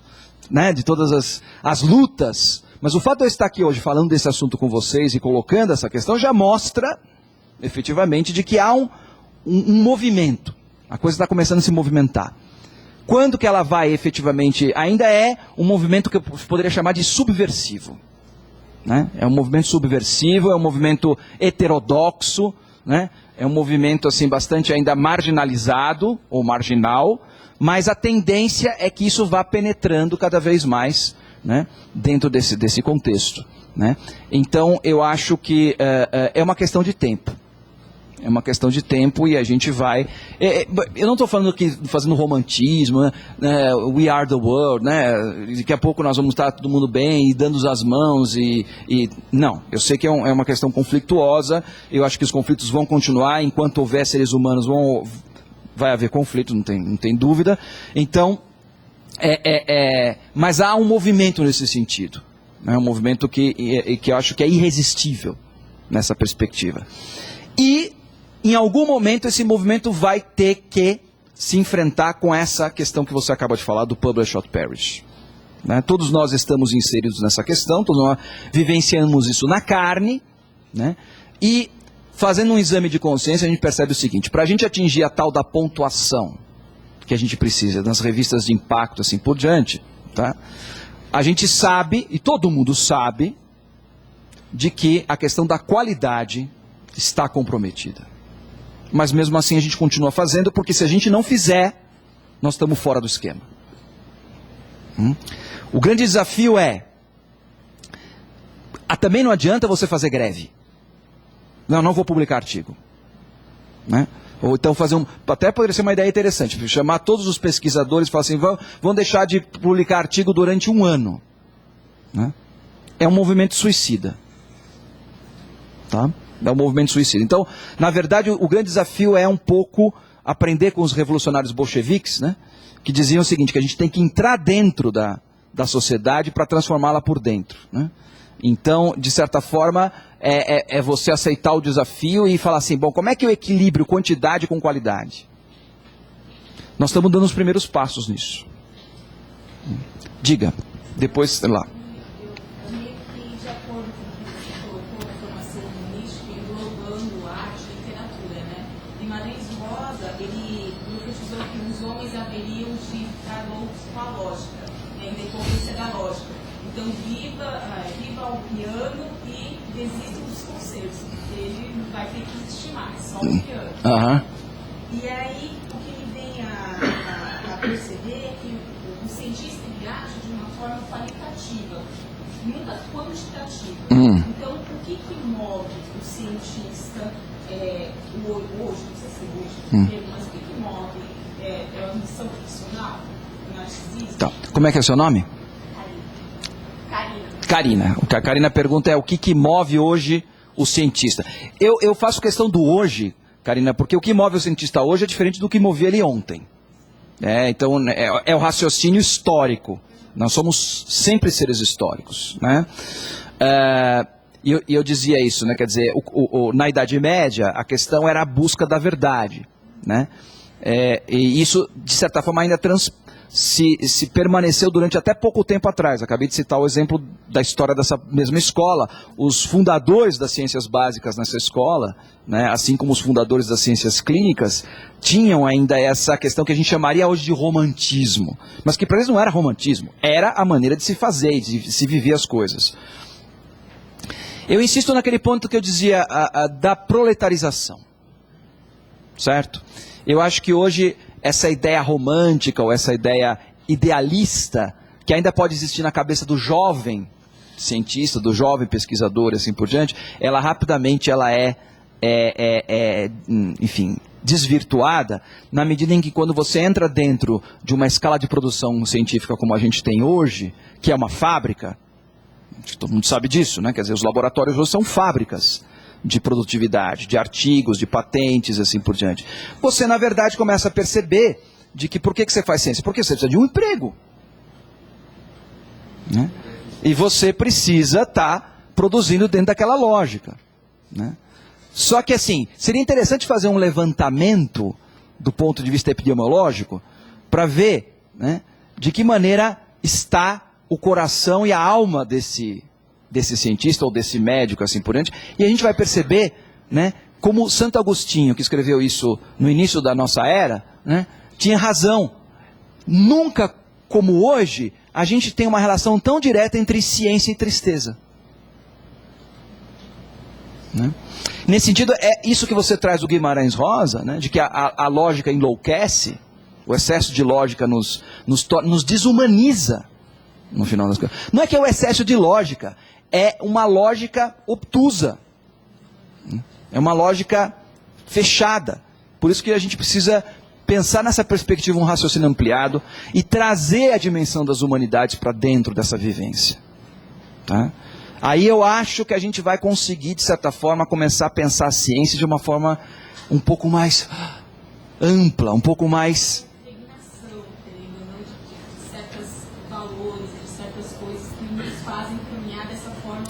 Né, de todas as lutas, mas o fato de eu estar aqui hoje falando desse assunto com vocês e colocando essa questão já mostra, efetivamente, de que há um movimento. A coisa está começando a se movimentar. Quando que ela vai efetivamente, ainda é um movimento que eu poderia chamar de subversivo. Né? É um movimento subversivo, é um movimento heterodoxo, né? É um movimento assim, bastante ainda marginalizado ou marginal, mas a tendência é que isso vá penetrando cada vez mais, né, dentro desse contexto. Né? Então eu acho que é uma questão de tempo. É uma questão de tempo e a gente vai... eu não estou falando que fazendo romantismo, né? We are the world, né? Daqui a pouco nós vamos estar todo mundo bem e dando as mãos não, eu sei que é uma questão conflituosa, eu acho que os conflitos vão continuar, enquanto houver seres humanos vai haver conflito, não tem dúvida. Então, mas há um movimento nesse sentido, né? Um movimento que eu acho que é irresistível nessa perspectiva. E em algum momento esse movimento vai ter que se enfrentar com essa questão que você acaba de falar do publish or perish. Né? Todos nós estamos inseridos nessa questão, todos nós vivenciamos isso na carne, né? E fazendo um exame de consciência a gente percebe o seguinte: para a gente atingir a tal da pontuação que a gente precisa nas revistas de impacto assim por diante, tá? A gente sabe, e todo mundo sabe, de que a questão da qualidade está comprometida. Mas mesmo assim a gente continua fazendo, porque se a gente não fizer, nós estamos fora do esquema. O grande desafio também não adianta você fazer greve. Não vou publicar artigo. Né? Ou então até poderia ser uma ideia interessante, chamar todos os pesquisadores e falar assim, vão deixar de publicar artigo durante 1 ano. Né? É um movimento suicida. Tá? É um movimento suicida. Então, na verdade, o grande desafio é um pouco aprender com os revolucionários bolcheviques, né, que diziam o seguinte, que a gente tem que entrar dentro da sociedade para transformá-la por dentro. Né? Então, de certa forma, é você aceitar o desafio e falar assim, bom, como é que eu equilibro quantidade com qualidade? Nós estamos dando os primeiros passos nisso. Diga, depois, lá. Então, viva o piano e desista dos concertos, porque ele não vai ter que existir mais, só o piano. E aí, o que ele vem a perceber é que o cientista ele age de uma forma qualitativa, nunca quantitativa. Então, o que move o cientista hoje, não sei se hoje, mas o que move é a missão profissional, o narcisismo? Tá. Como é que é o seu nome? Karina. O que a Karina pergunta é o que move hoje o cientista. Eu faço questão do hoje, Karina, porque o que move o cientista hoje é diferente do que movia ele ontem. Então, é o raciocínio histórico. Nós somos sempre seres históricos. Né? E eu dizia isso, né? Quer dizer, na Idade Média, a questão era a busca da verdade. Né? E isso, de certa forma, ainda se permaneceu durante até pouco tempo atrás. Acabei de citar o exemplo da história dessa mesma escola. Os fundadores das ciências básicas nessa escola, né, assim como os fundadores das ciências clínicas, tinham ainda essa questão que a gente chamaria hoje de romantismo. Mas que para eles não era romantismo, era a maneira de se fazer, de se viver as coisas. Eu insisto naquele ponto que eu dizia, da proletarização. Certo? Eu acho que hoje essa ideia romântica ou essa ideia idealista, que ainda pode existir na cabeça do jovem cientista, do jovem pesquisador e assim por diante, ela rapidamente enfim, desvirtuada, na medida em que quando você entra dentro de uma escala de produção científica como a gente tem hoje, que é uma fábrica, todo mundo sabe disso, né? Quer dizer, os laboratórios hoje são fábricas de produtividade, de artigos, de patentes, assim por diante. Você, na verdade, começa a perceber de que por que você faz ciência? Porque você precisa de um emprego. Né? E você precisa estar produzindo dentro daquela lógica. Né? Só que, assim, seria interessante fazer um levantamento do ponto de vista epidemiológico para ver, né, de que maneira está o coração e a alma desse cientista ou desse médico, assim por diante, e a gente vai perceber, né, como Santo Agostinho, que escreveu isso no início da nossa era, né, tinha razão. Nunca, como hoje, a gente tem uma relação tão direta entre ciência e tristeza. Né? Nesse sentido, é isso que você traz do Guimarães Rosa, né, de que a lógica enlouquece, o excesso de lógica nos desumaniza, no final das contas. Não é que é o excesso de lógica, é uma lógica obtusa. É uma lógica fechada. Por isso que a gente precisa pensar nessa perspectiva, um raciocínio ampliado, e trazer a dimensão das humanidades para dentro dessa vivência. Tá? Aí eu acho que a gente vai conseguir, de certa forma, começar a pensar a ciência de uma forma um pouco mais ampla, um pouco mais...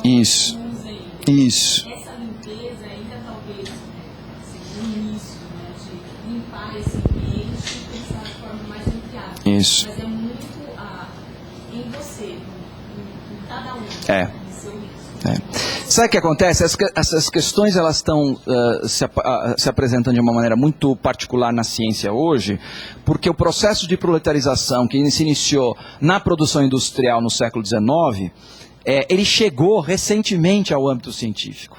Isso, isso. Essa limpeza ainda talvez seja o início, né, de limpar esse ambiente e pensar de forma mais ampliada. Isso. Mas é muito em você, em cada um. É. Sabe o que acontece? Essas questões elas estão se apresentando de uma maneira muito particular na ciência hoje, porque o processo de proletarização que se iniciou na produção industrial no século XIX, ele chegou recentemente ao âmbito científico.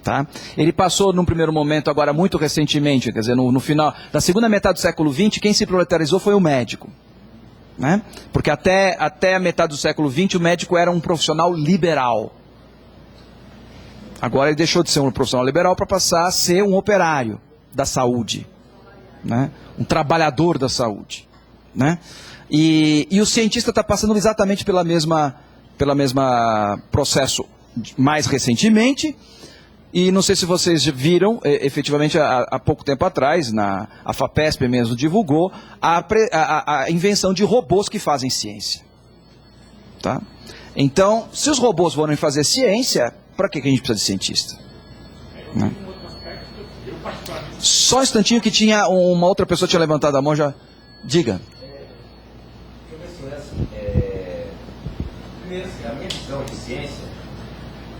Tá? Ele passou num primeiro momento, agora muito recentemente, quer dizer, no final da segunda metade do século XX, quem se proletarizou foi o médico. Né? Porque até a metade do século XX o médico era um profissional liberal. Agora ele deixou de ser um profissional liberal para passar a ser um operário da saúde. Né? Um trabalhador da saúde. Né? E o cientista está passando exatamente pela mesma processo mais recentemente, e não sei se vocês viram, efetivamente há pouco tempo atrás, a FAPESP mesmo divulgou a invenção de robôs que fazem ciência. Tá? Então, se os robôs forem fazer ciência, para que a gente precisa de cientista? Né? Só um instantinho que tinha uma outra pessoa que tinha levantado a mão, já diga. Primeiro, a minha visão de ciência,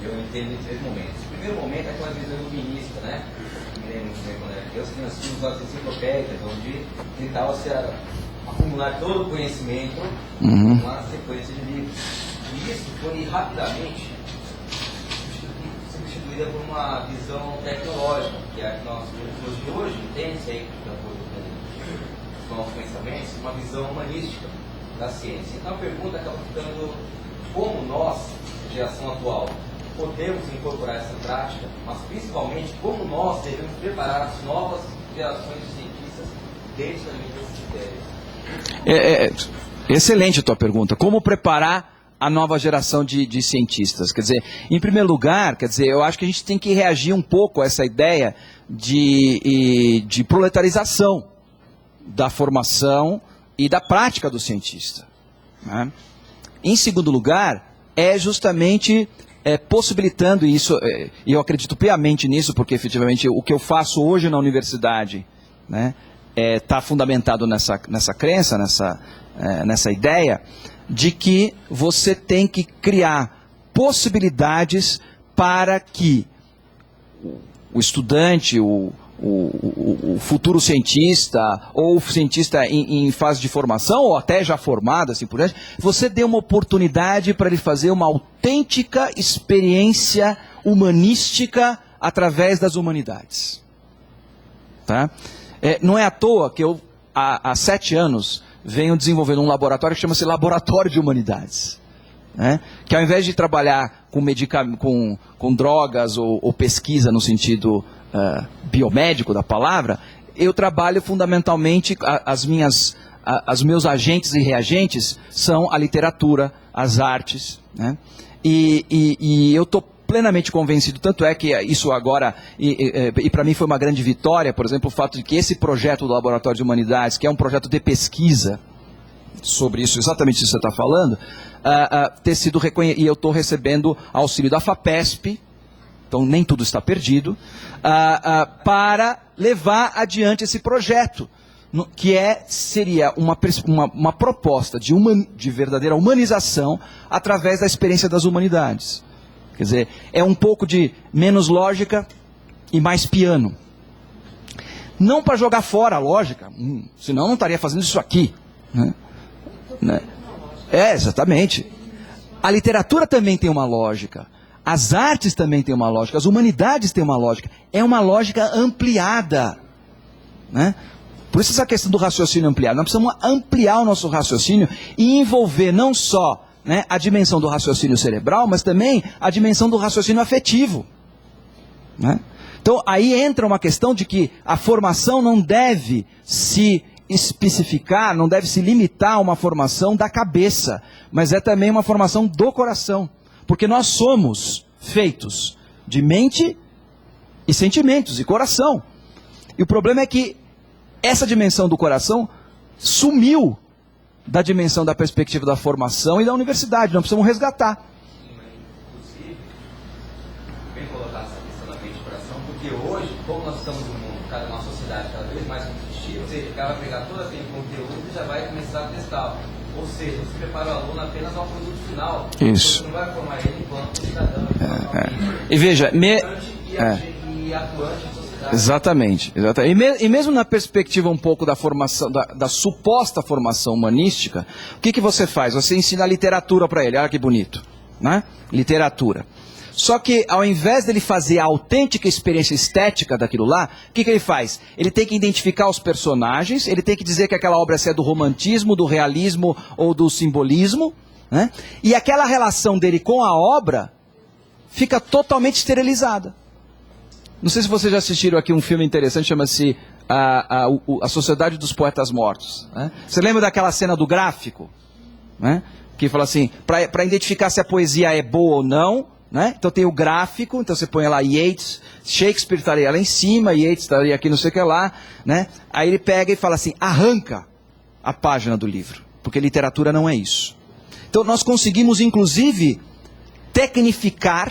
eu entendo em 3 momentos. O primeiro momento é aquela visão iluminista, né? Me lembro muito bem quando era criança, que nós tínhamos as enciclopédias, onde tentava-se acumular todo o conhecimento numa sequência de livros. E isso foi rapidamente substituída por uma visão tecnológica, que é a que nós hoje entendemos aí, de acordo com os nossos pensamentos, uma visão humanística da ciência. Então a pergunta acaba ficando: como nós, geração atual, podemos incorporar essa prática, mas principalmente como nós devemos preparar as novas gerações de cientistas dentro desses critérios? Excelente a tua pergunta. Como preparar a nova geração de cientistas? Quer dizer, em primeiro lugar, eu acho que a gente tem que reagir um pouco a essa ideia de proletarização da formação e da prática do cientista. Né? Em segundo lugar, é justamente possibilitando isso, e eu acredito piamente nisso, porque efetivamente o que eu faço hoje na universidade, né, está fundamentado nessa crença, nessa ideia de que você tem que criar possibilidades para que o estudante, o futuro cientista, ou o cientista em fase de formação, ou até já formado, assim por diante, você dê uma oportunidade para ele fazer uma autêntica experiência humanística através das humanidades. Tá? Não é à toa que eu, há 7 anos, venho desenvolvendo um laboratório que chama-se Laboratório de Humanidades. Né? Que ao invés de trabalhar com drogas ou pesquisa no sentido biomédico da palavra, eu trabalho fundamentalmente, os meus agentes e reagentes são a literatura, as artes. Né? E eu estou plenamente convencido, tanto é que isso agora, e para mim foi uma grande vitória, por exemplo, o fato de que esse projeto do Laboratório de Humanidades, que é um projeto de pesquisa sobre isso, exatamente isso que você está falando, ter sido reconhecido, e eu estou recebendo auxílio da FAPESP, então nem tudo está perdido, para levar adiante esse projeto, que seria uma proposta de verdadeira humanização através da experiência das humanidades. Quer dizer, é um pouco de menos lógica e mais piano. Não para jogar fora a lógica, senão não estaria fazendo isso aqui. Né? Exatamente. A literatura também tem uma lógica. As artes também têm uma lógica. As humanidades têm uma lógica. É uma lógica ampliada. Né? Por isso essa questão do raciocínio ampliado. Nós precisamos ampliar o nosso raciocínio e envolver não só a dimensão do raciocínio cerebral, mas também a dimensão do raciocínio afetivo. Né? Então, aí entra uma questão de que a formação não deve se especificar, não deve se limitar a uma formação da cabeça, mas é também uma formação do coração. Porque nós somos feitos de mente e sentimentos e coração. E o problema é que essa dimensão do coração sumiu da dimensão da perspectiva da formação e da universidade. Nós precisamos resgatar. Inclusive, bem colocar essa questão da mente e coração, porque hoje, como nós estamos num mundo, numa sociedade cada vez mais competitiva, ou seja, o cara vai pegar todo aquele conteúdo e já vai começar a testar. Ou seja, você prepara o aluno apenas ao produto final. Isso. Você não vai formar ele enquanto cidadão. E veja, e atuante em sociedade. Exatamente. E mesmo na perspectiva um pouco da formação, da suposta formação humanística, o que você faz? Você ensina literatura para ele, olha que bonito, né? Literatura. Só que ao invés dele fazer a autêntica experiência estética daquilo lá, o que ele faz? Ele tem que identificar os personagens, ele tem que dizer que aquela obra é do romantismo, do realismo ou do simbolismo, né? E aquela relação dele com a obra fica totalmente esterilizada. Não sei se vocês já assistiram aqui um filme interessante, chama-se A Sociedade dos Poetas Mortos. Né? Você lembra daquela cena do gráfico? Né? Que fala assim, para identificar se a poesia é boa ou não, né? Então tem o gráfico, então você põe lá Yeats, Shakespeare estaria lá em cima, Yeats estaria aqui não sei o que lá, né? Aí ele pega e fala assim, arranca a página do livro, porque literatura não é isso. Então nós conseguimos inclusive tecnificar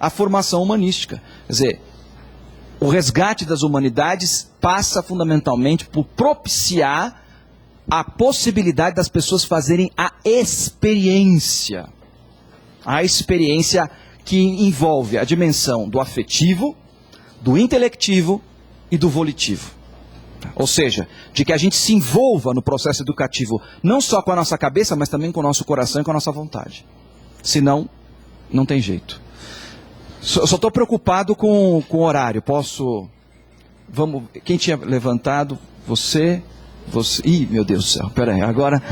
a formação humanística. Quer dizer, o resgate das humanidades passa fundamentalmente por propiciar a possibilidade das pessoas fazerem a experiência. A experiência que envolve a dimensão do afetivo, do intelectivo e do volitivo. Ou seja, de que a gente se envolva no processo educativo, não só com a nossa cabeça, mas também com o nosso coração e com a nossa vontade. Senão, não tem jeito. Só estou preocupado com o horário. Posso... Vamos... Quem tinha levantado? Você... Ih, meu Deus do céu, peraí, agora,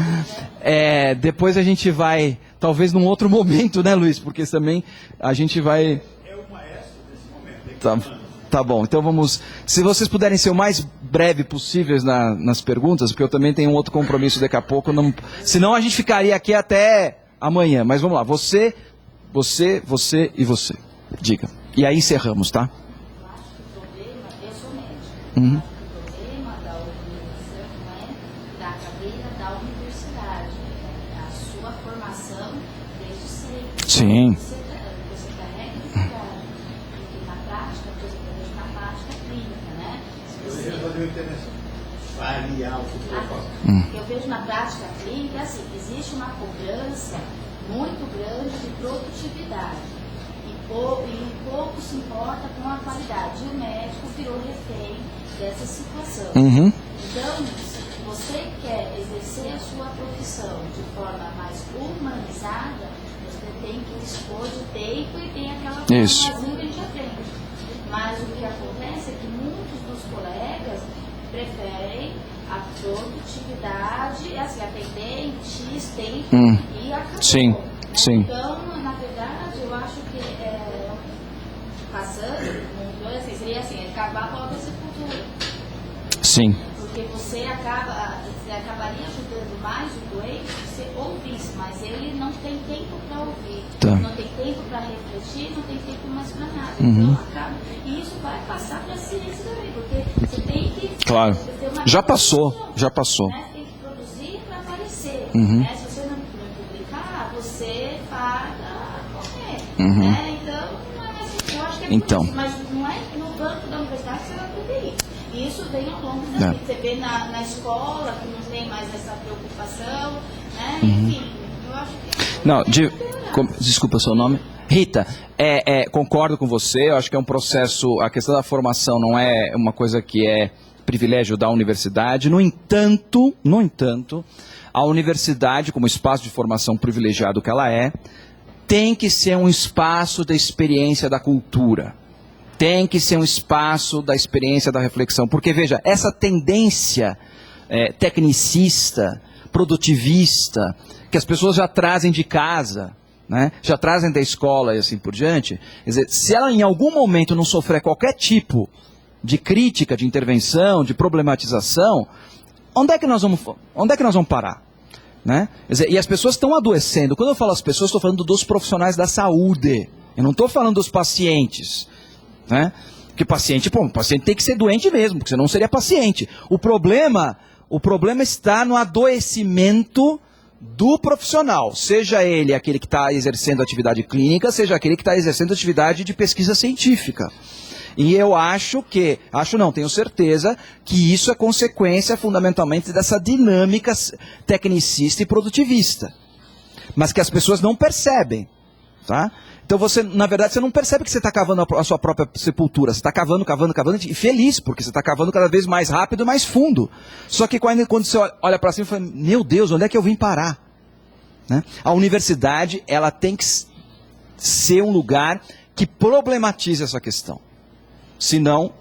depois a gente vai, talvez num outro momento, né, Luiz, porque também a gente vai... É o maestro desse momento. Tá bom, então vamos, se vocês puderem ser o mais breve possíveis nas perguntas, porque eu também tenho um outro compromisso daqui a pouco, senão a gente ficaria aqui até amanhã, mas vamos lá, você e você, diga, e aí encerramos, tá? Eu sou médica. Uhum. Sim. Você carrega a verdade, porque na prática, a coisa que eu vejo na prática é clínica, né? Se você... variar o futuro. Eu vejo na prática clínica, assim, existe uma cobrança muito grande de produtividade. E pouco se importa com a qualidade. E o médico virou refém dessa situação. Então, se você quer exercer a sua profissão de forma mais humanizada, você tem que dispor de tempo e tem aquela formação que a gente aprende. Mas o que acontece é que muitos dos colegas preferem a produtividade, assim, atender em X tempo e acabou. Sim, né? sim. Então, na verdade, eu acho que passando, assim, seria assim, acabar com a sepultura. Sim. Porque você acabaria ajudando mais o doente se você ouvisse, mas ele não tem tempo para ouvir, não tem tempo para refletir, não tem tempo mais para nada. Então acaba. E isso vai passar para a ciência também, porque você tem que. Claro. Ter uma Já passou. Né? Tem que produzir para aparecer. Né? Se você não publicar, você paga correr. Né? Então, eu acho que é por isso, mas não é no banco da universidade que você vai aprender isso. E isso vem ao longo da vida. Você vê na escola que não tem mais essa preocupação, né? Enfim, eu acho que... Não, desculpa o seu nome. Rita, concordo com você, eu acho que é um processo, a questão da formação não é uma coisa que é privilégio da universidade. No entanto, a universidade, como espaço de formação privilegiado que ela tem que ser um espaço da experiência da cultura. Tem que ser um espaço da experiência da reflexão. Porque, veja, essa tendência tecnicista, produtivista, que as pessoas já trazem de casa, né, já trazem da escola e assim por diante, quer dizer, se ela em algum momento não sofrer qualquer tipo de crítica, de intervenção, de problematização, onde é que nós vamos parar? Né? Quer dizer, e as pessoas estão adoecendo. Quando eu falo as pessoas, estou falando dos profissionais da saúde. Eu não estou falando dos pacientes. Né? Porque o paciente tem que ser doente mesmo, porque senão não seria paciente. O problema está no adoecimento do profissional, seja ele aquele que está exercendo atividade clínica, seja aquele que está exercendo atividade de pesquisa científica. E eu tenho certeza que isso é consequência fundamentalmente dessa dinâmica tecnicista e produtivista. Mas que as pessoas não percebem, tá? Então na verdade, você não percebe que você está cavando a sua própria sepultura. Você está cavando, e feliz, porque você está cavando cada vez mais rápido e mais fundo. Só que quando você olha para cima e fala, meu Deus, onde é que eu vim parar? Né? A universidade, ela tem que ser um lugar que problematize essa questão. Senão,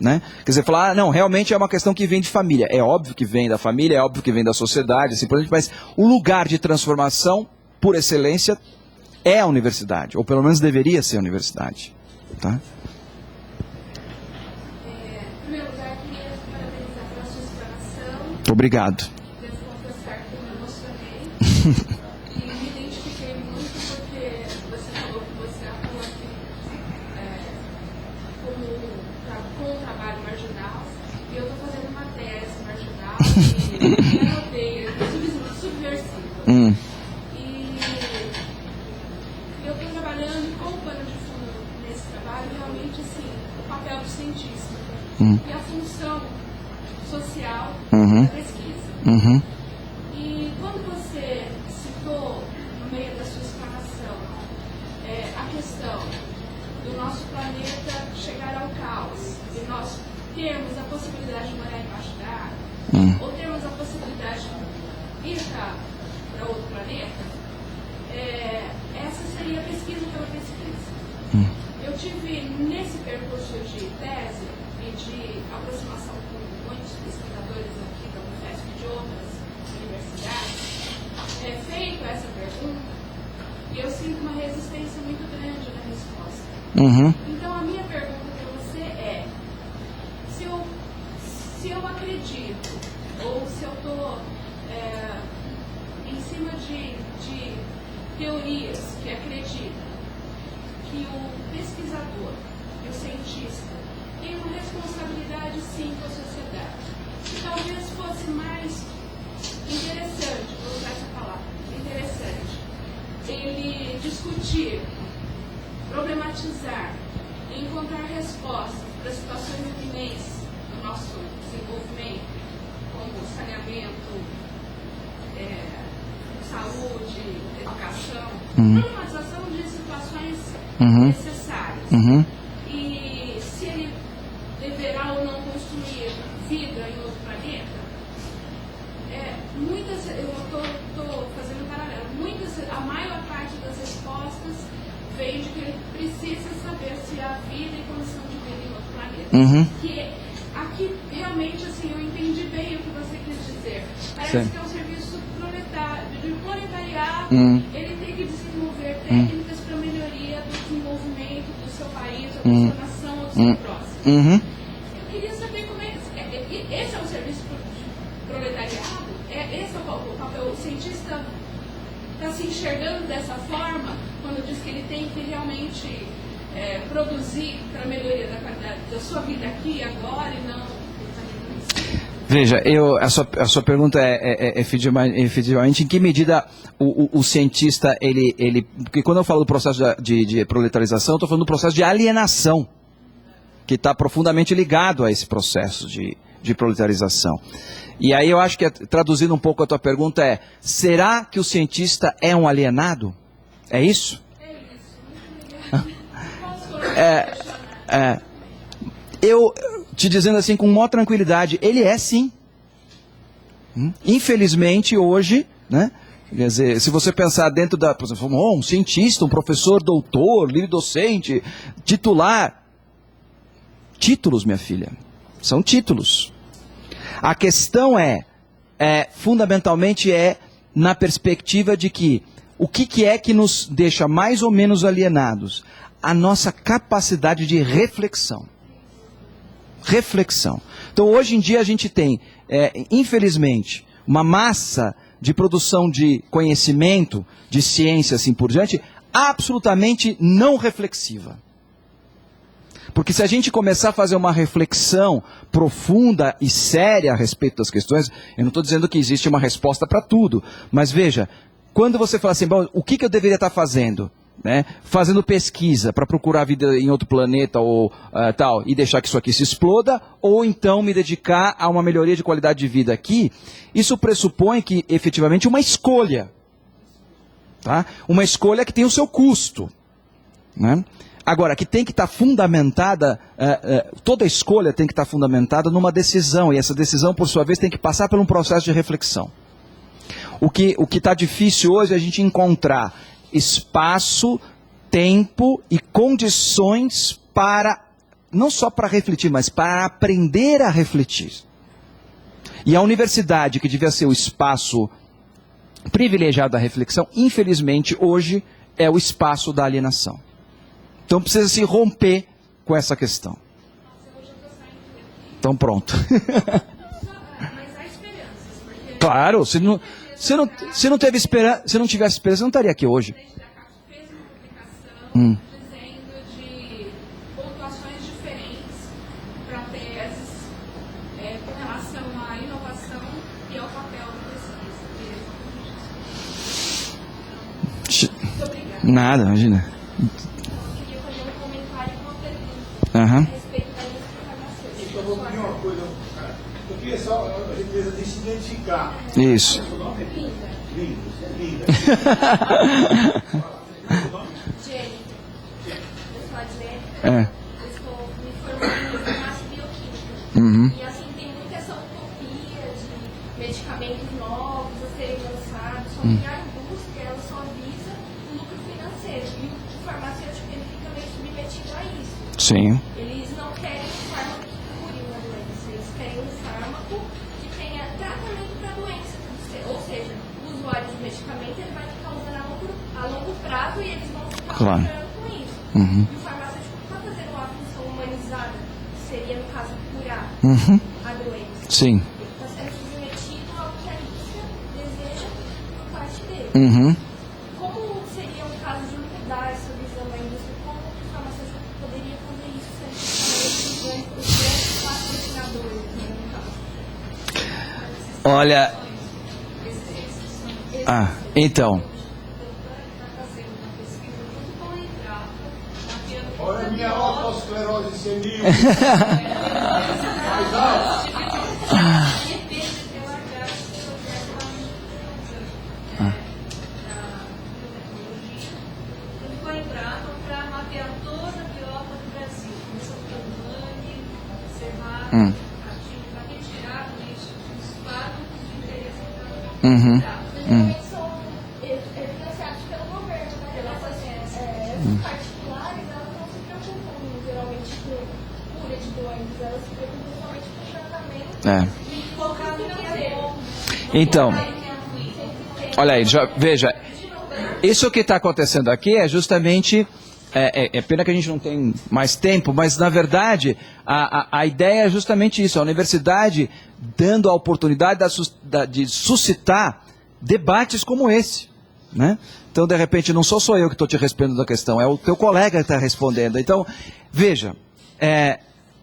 né? Quer dizer, falar, não, realmente é uma questão que vem de família. É óbvio que vem da família, é óbvio que vem da sociedade, assim por diante, mas o lugar de transformação, por excelência, é a universidade, ou pelo menos deveria ser a universidade. Tá? Em primeiro lugar, queria parabenizar pela sua explanação. Muito obrigado. Devo confessar que eu me emocionei e me identifiquei muito porque você falou que você atua aqui com o trabalho marginal e eu estou fazendo uma tese marginal e eu odeio, subversiva. E a função social da pesquisa. E quando você citou, no meio da sua explanação, a questão do nosso planeta chegar ao caos, e nós termos a possibilidade de morar embaixo da água, ou termos a possibilidade de ir para outro planeta, essa seria a pesquisa pela pesquisa. Eu tive, nesse percurso de tese, de aproximação com muitos pesquisadores aqui da Unifesp e de outras universidades, feito essa pergunta, e eu sinto uma resistência muito grande na resposta. Então, a minha pergunta para você é, se eu acredito, ou se eu estou em cima de teorias que acreditam que o pesquisador e o cientista tem uma responsabilidade, sim, com a sociedade. E talvez fosse mais interessante, vou usar essa palavra, interessante, ele discutir, problematizar, encontrar respostas para situações imminentes do nosso desenvolvimento, saneamento, saúde, educação, Uhum. normalização de situações Uhum. necessárias. Uhum. E se ele deverá ou não construir vida em outro planeta, eu estou fazendo um paralelo, a maior parte das respostas vem de que ele precisa saber se há vida e condição de vida em outro planeta. Uhum. Que aqui realmente assim, eu entendi bem o que você quis dizer. Parece Sim. que é um serviço de proletariado, ele tem que desenvolver técnicas para melhoria do desenvolvimento do seu país, ou da sua nação, ou do seu próximo. Uhum. Eu queria saber como é que esse é um serviço de proletariado? Esse é o papel? O cientista está se enxergando dessa forma quando diz que ele tem que realmente produzir para a melhoria da qualidade da sua vida aqui, agora, e não... Veja, a sua pergunta é efetivamente em que medida o cientista, porque quando eu falo do processo de proletarização, eu estou falando do processo de alienação, que está profundamente ligado a esse processo de proletarização. E aí eu acho que, traduzindo um pouco a tua pergunta, será que o cientista é um alienado? É isso? Eu, te dizendo assim com maior tranquilidade, ele é sim. Infelizmente hoje, né? Quer dizer, se você pensar dentro por exemplo, um cientista, um professor, doutor, livre docente, titular. Títulos, minha filha, são títulos. A questão fundamentalmente na perspectiva de que o que é que nos deixa mais ou menos alienados? A nossa capacidade de reflexão. Reflexão. Então, hoje em dia a gente tem, infelizmente, uma massa de produção de conhecimento, de ciência, assim por diante, absolutamente não reflexiva. Porque se a gente começar a fazer uma reflexão profunda e séria a respeito das questões, eu não estou dizendo que existe uma resposta para tudo, mas veja, quando você fala assim, bom, o que eu deveria estar fazendo? Né? Fazendo pesquisa para procurar vida em outro planeta ou tal, e deixar que isso aqui se exploda, ou então me dedicar a uma melhoria de qualidade de vida aqui, isso pressupõe que efetivamente uma escolha. Tá? Uma escolha que tem o seu custo. Né? Agora, que tem que estar fundamentada, toda escolha tem que estar fundamentada numa decisão, e essa decisão, por sua vez, tem que passar por um processo de reflexão. O que está difícil hoje é a gente encontrar espaço, tempo e condições para, não só para refletir, mas para aprender a refletir. E a universidade, que devia ser o espaço privilegiado da reflexão, infelizmente, hoje é o espaço da alienação. Então precisa se romper com essa questão. Então pronto. Mas há esperanças, porque... Claro, se não tivesse esperança, eu não estaria aqui hoje. O presidente da CAPES fez uma publicação dizendo de pontuações diferentes para teses com relação à inovação e ao papel da pesquisa. Muito obrigada. Nada, imagina. Eu queria fazer um comentário e uma pergunta Aham. a respeito da indústria farmacêutica. Eu vou pedir uma coisa, cara. Eu queria só a empresa de se identificar. Isso. Seu nome? Linda. Linda. Jennifer. Eu sou a Jennifer. É. Eu estou me formando em farmácia bioquímica. Uhum. E assim, tem muita essa utopia de medicamentos novos a serem lançados. Só que a indústria, ela só visa o lucro financeiro. E o farmacêutico, ele fica meio submetido a isso. Sim. Eles não querem um fármaco que cure uma doença. Eles querem um fármaco que tenha tratamento para a doença. Ou seja, o usuário do medicamento, ele vai ficar usando a longo prazo e eles vão ficar Claro. lucrando com isso. Uhum. E o farmacêutico está fazendo uma função humanizada, que seria, no caso, curar Uhum. a doença. Sim. Ele está sendo submetido ao que a indústria deseja por parte dele. Uhum. Como seria um caso de mudar essa visão da indústria? Como o farmacêutico poderia fazer isso sem os grandes patrocinadores, né, no caso? Olha. Então. Olha a minha autoesclerose senil. Mais alto. retirada dos fatos de interesse São financiados pelo governo, né? Essas particulares, elas não se preocupam geralmente com cura de doenças, elas se preocupam somente com tratamento e focar no financeiro. Então, olha aí, veja, isso que está acontecendo aqui é justamente, é pena que a gente não tem mais tempo, mas na verdade a ideia é justamente isso, a universidade dando a oportunidade de suscitar debates como esse, né? Então, de repente, não sou só eu que estou te respondendo a questão, é o teu colega que está respondendo. Então, veja,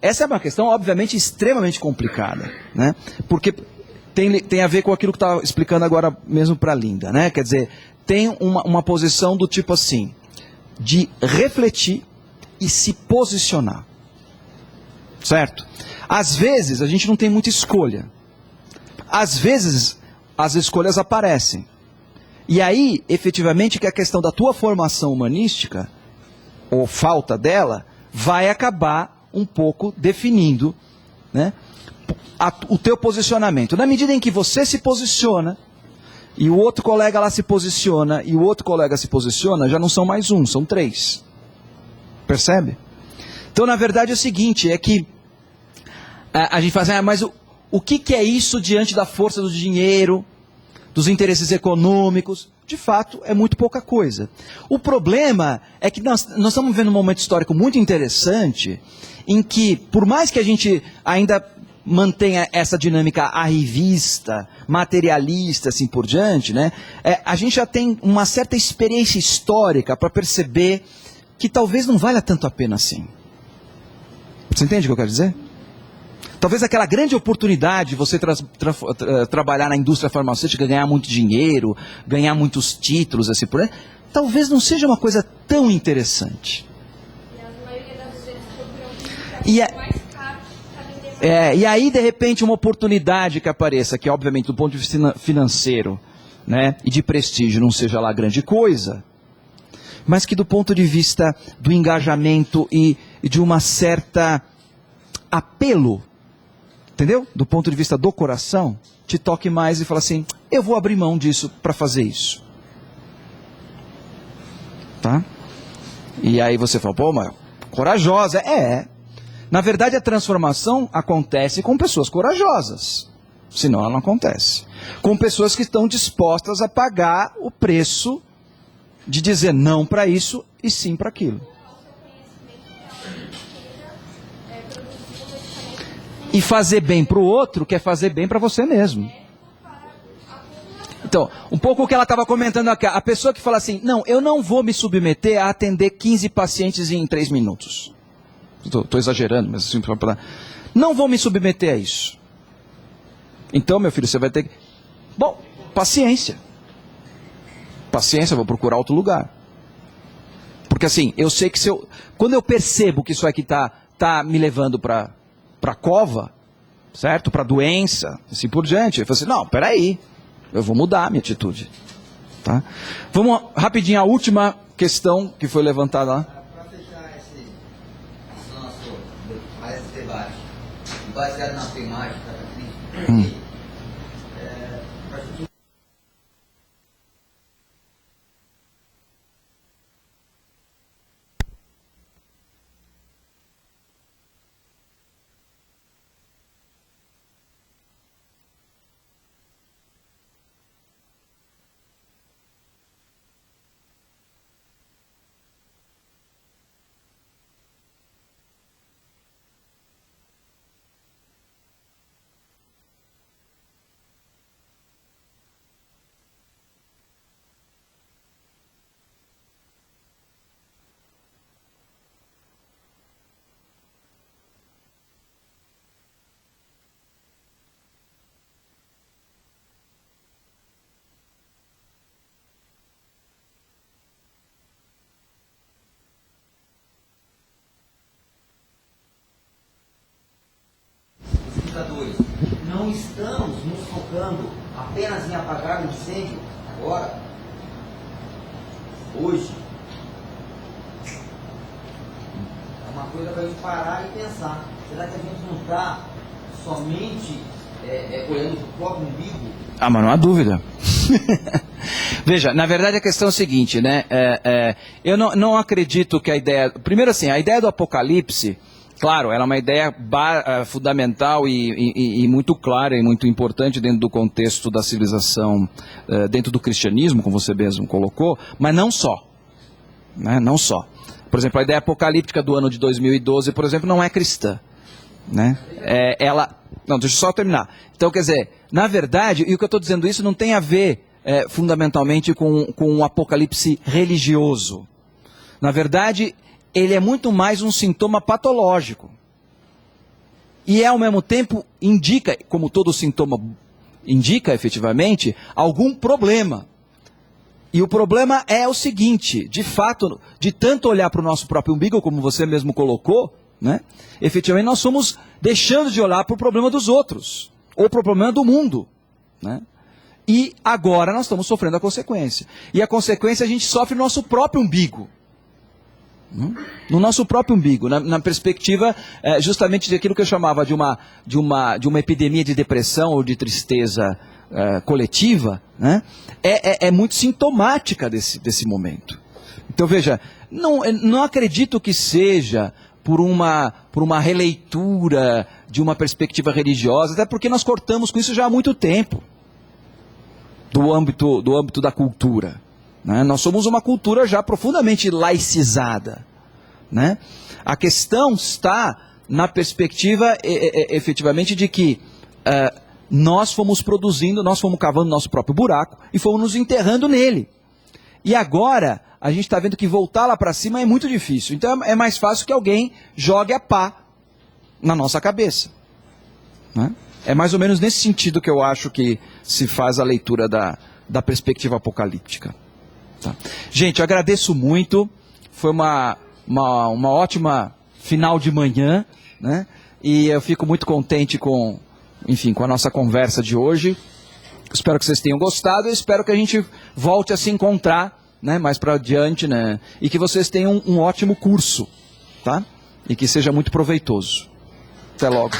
essa é uma questão, obviamente, extremamente complicada, né? Porque tem a ver com aquilo que eu estava explicando agora mesmo para a Linda, né? Quer dizer, tem uma posição do tipo assim, de refletir e se posicionar, certo? Às vezes, a gente não tem muita escolha. Às vezes, as escolhas aparecem. E aí, efetivamente, que a questão da tua formação humanística, ou falta dela, vai acabar um pouco definindo, né, o teu posicionamento. Na medida em que você se posiciona, e o outro colega lá se posiciona, e o outro colega se posiciona, já não são mais um, são três. Percebe? Então, na verdade, é o seguinte, é que a gente fala assim, mas o que é isso diante da força do dinheiro, dos interesses econômicos? De fato, é muito pouca coisa. O problema é que nós estamos vivendo um momento histórico muito interessante, em que, por mais que a gente ainda mantenha essa dinâmica arrivista, materialista, assim por diante, né, a gente já tem uma certa experiência histórica para perceber que talvez não valha tanto a pena assim. Você entende o que eu quero dizer? Talvez aquela grande oportunidade de você trabalhar na indústria farmacêutica, ganhar muito dinheiro, ganhar muitos títulos, assim por aí, talvez não seja uma coisa tão interessante. E a maioria das vezes procuram E mais caro para vender. e aí, de repente, uma oportunidade que apareça, que obviamente do ponto de vista financeiro, né, e de prestígio não seja lá grande coisa, mas que do ponto de vista do engajamento e de uma certa apelo, entendeu? Do ponto de vista do coração, te toque mais e fala assim, eu vou abrir mão disso para fazer isso. Tá? E aí você fala, pô, mas corajosa. Na verdade, a transformação acontece com pessoas corajosas. Senão ela não acontece. Com pessoas que estão dispostas a pagar o preço de dizer não para isso e sim para aquilo. E fazer bem para o outro quer fazer bem para você mesmo. Então, um pouco o que ela estava comentando aqui. A pessoa que fala assim, não, eu não vou me submeter a atender 15 pacientes em 3 minutos. Estou exagerando, mas assim, não vou me submeter a isso. Então, meu filho, você vai ter que... Bom, paciência. Paciência, eu vou procurar outro lugar. Porque assim, eu sei que quando eu percebo que isso aqui tá me levando para cova, certo? Para doença, assim por diante. Eu falo assim, não, peraí, eu vou mudar a minha atitude. Tá? Vamos rapidinho à última questão que foi levantada lá. Para fechar esse nosso debate, baseado na sua imagem, tá? Não estamos nos focando apenas em apagar o incêndio agora, hoje. É uma coisa para a gente parar e pensar. Será que a gente não está somente olhando para o próprio umbigo? Ah, mas não há dúvida. Veja, na verdade a questão é a seguinte, né? Eu não acredito que a ideia... Primeiro assim, a ideia do Apocalipse, claro, ela é uma ideia fundamental e muito clara e muito importante dentro do contexto da civilização, dentro do cristianismo, como você mesmo colocou, mas não só. Né? Não só. Por exemplo, a ideia apocalíptica do ano de 2012, por exemplo, não é cristã. Né? Não, deixa eu só terminar. Então, quer dizer, na verdade, e o que eu estou dizendo isso não tem a ver fundamentalmente com um apocalipse religioso. Na verdade, ele é muito mais um sintoma patológico. E ao mesmo tempo indica, como todo sintoma indica efetivamente, algum problema. E o problema é o seguinte, de fato, de tanto olhar para o nosso próprio umbigo, como você mesmo colocou, né, efetivamente nós somos deixando de olhar para o problema dos outros, ou para o problema do mundo. Né? E agora nós estamos sofrendo a consequência. E a consequência a gente sofre no nosso próprio umbigo. No nosso próprio umbigo, na perspectiva justamente daquilo que eu chamava de uma epidemia de depressão ou de tristeza coletiva, né? É muito sintomática desse momento. Então veja, não acredito que seja por uma releitura de uma perspectiva religiosa, até porque nós cortamos com isso já há muito tempo, do âmbito da cultura. Né? Nós somos uma cultura já profundamente laicizada. Né? A questão está na perspectiva efetivamente de que nós fomos produzindo, nós fomos cavando nosso próprio buraco e fomos nos enterrando nele. E agora a gente está vendo que voltar lá para cima é muito difícil. Então é mais fácil que alguém jogue a pá na nossa cabeça. Né? É mais ou menos nesse sentido que eu acho que se faz a leitura da perspectiva apocalíptica. Tá. Gente, eu agradeço muito. Foi uma ótima final de manhã, né? E eu fico muito contente com a nossa conversa de hoje. Espero que vocês tenham gostado e espero que a gente volte a se encontrar, né, mais para adiante, né? E que vocês tenham um ótimo curso, tá? E que seja muito proveitoso. Até logo.